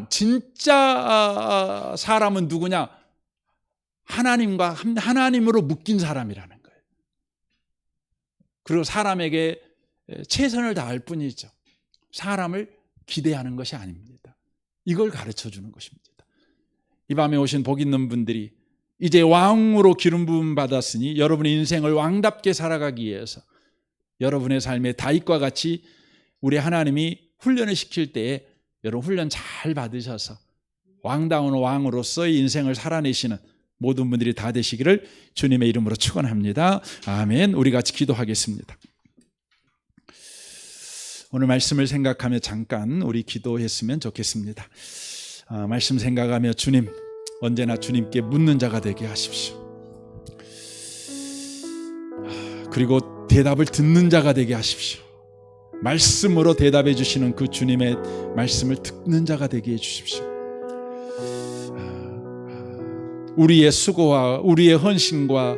진짜 사람은 누구냐? 하나님으로 묶인 사람이라는 거예요. 그리고 사람에게 최선을 다할 뿐이죠. 사람을 기대하는 것이 아닙니다. 이걸 가르쳐 주는 것입니다. 이 밤에 오신 복 있는 분들이 이제 왕으로 기름 부음 받았으니 여러분의 인생을 왕답게 살아가기 위해서 여러분의 삶에 다윗과 같이 우리 하나님이 훈련을 시킬 때에 여러분 훈련 잘 받으셔서 왕다운 왕으로서의 인생을 살아내시는 모든 분들이 다 되시기를 주님의 이름으로 축원합니다. 아멘. 우리 같이 기도하겠습니다. 오늘 말씀을 생각하며 잠깐 우리 기도했으면 좋겠습니다. 말씀 생각하며 주님, 언제나 주님께 묻는 자가 되게 하십시오. 그리고 대답을 듣는 자가 되게 하십시오. 말씀으로 대답해 주시는 그 주님의 말씀을 듣는 자가 되게 해 주십시오. 우리의 수고와 우리의 헌신과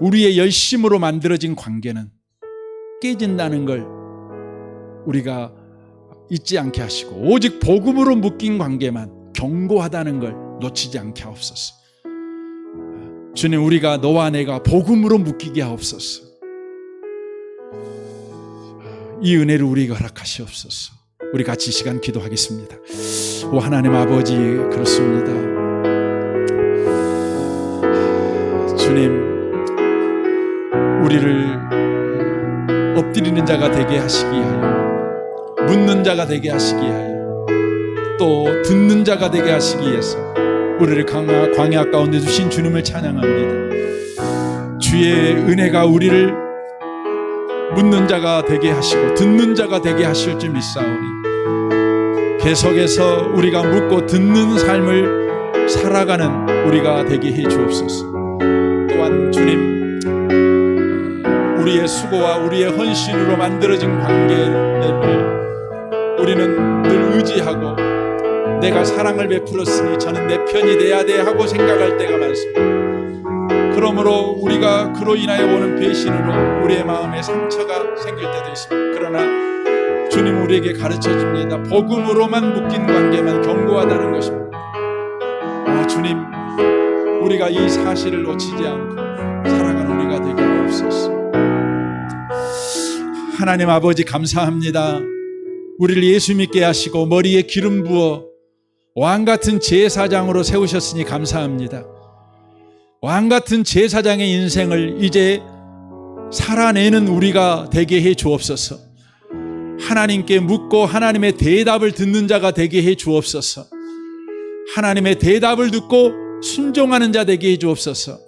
우리의 열심으로 만들어진 관계는 깨진다는 걸 우리가 잊지 않게 하시고 오직 복음으로 묶인 관계만 견고하다는 걸 놓치지 않게 하옵소서. 주님, 우리가 너와 내가 복음으로 묶이게 하옵소서. 이 은혜를 우리에게 허락하시옵소서. 우리 같이 이 시간 기도하겠습니다. 오 하나님 아버지, 그렇습니다. 주님, 우리를 엎드리는 자가 되게 하시기 위하여, 묻는 자가 되게 하시기 위하여, 또 듣는 자가 되게 하시기 위해서 우리를 광야 가운데 두신 주님을 찬양합니다. 주의 은혜가 우리를 묻는 자가 되게 하시고 듣는 자가 되게 하실 줄 믿사오니 계속해서 우리가 묻고 듣는 삶을 살아가는 우리가 되게 해 주옵소서. 또한 주님, 우리의 수고와 우리의 헌신으로 만들어진 관계를 우리는 늘 의지하고 내가 사랑을 베풀었으니 저는 내 편이 돼야 돼 하고 생각할 때가 많습니다. 그러므로 우리가 그로 인하여 오는 배신으로 우리의 마음에 상처가 생길 때도 있습니다. 그러나 주님 우리에게 가르쳐 줍니다. 복음으로만 묶인 관계만 견고하다는 것입니다. 주님, 우리가 이 사실을 놓치지 않고 살아가는 우리가 되게 하옵소서. 하나님 아버지, 감사합니다. 우리를 예수 믿게 하시고 머리에 기름 부어 왕같은 제사장으로 세우셨으니 감사합니다. 왕같은 제사장의 인생을 이제 살아내는 우리가 되게 해 주옵소서. 하나님께 묻고 하나님의 대답을 듣는 자가 되게 해 주옵소서. 하나님의 대답을 듣고 순종하는 자 되게 해 주옵소서.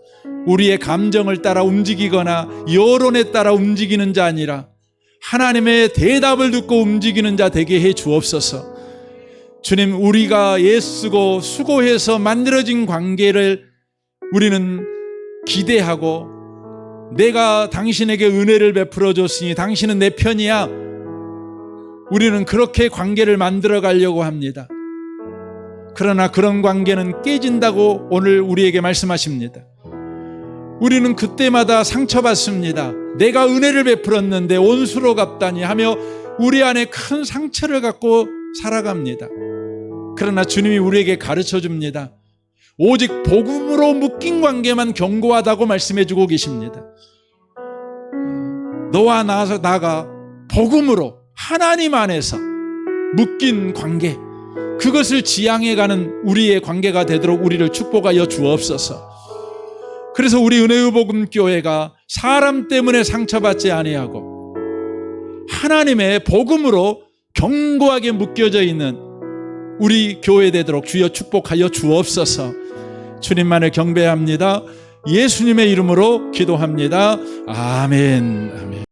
우리의 감정을 따라 움직이거나 여론에 따라 움직이는 자 아니라 하나님의 대답을 듣고 움직이는 자 되게 해 주옵소서. 주님, 우리가 애쓰고 수고해서 만들어진 관계를 우리는 기대하고 내가 당신에게 은혜를 베풀어 줬으니 당신은 내 편이야. 우리는 그렇게 관계를 만들어 가려고 합니다. 그러나 그런 관계는 깨진다고 오늘 우리에게 말씀하십니다. 우리는 그때마다 상처받습니다. 내가 은혜를 베풀었는데 온수로 갚다니 하며 우리 안에 큰 상처를 갖고 살아갑니다. 그러나 주님이 우리에게 가르쳐 줍니다. 오직 복음으로 묶인 관계만 견고하다고 말씀해 주고 계십니다. 너와 나가 복음으로 하나님 안에서 묶인 관계, 그것을 지향해가는 우리의 관계가 되도록 우리를 축복하여 주옵소서. 그래서 우리 은혜의 복음 교회가 사람 때문에 상처받지 아니하고 하나님의 복음으로 견고하게 묶여져 있는 우리 교회 되도록 주여 축복하여 주옵소서. 주님만을 경배합니다. 예수님의 이름으로 기도합니다. 아멘. 아멘.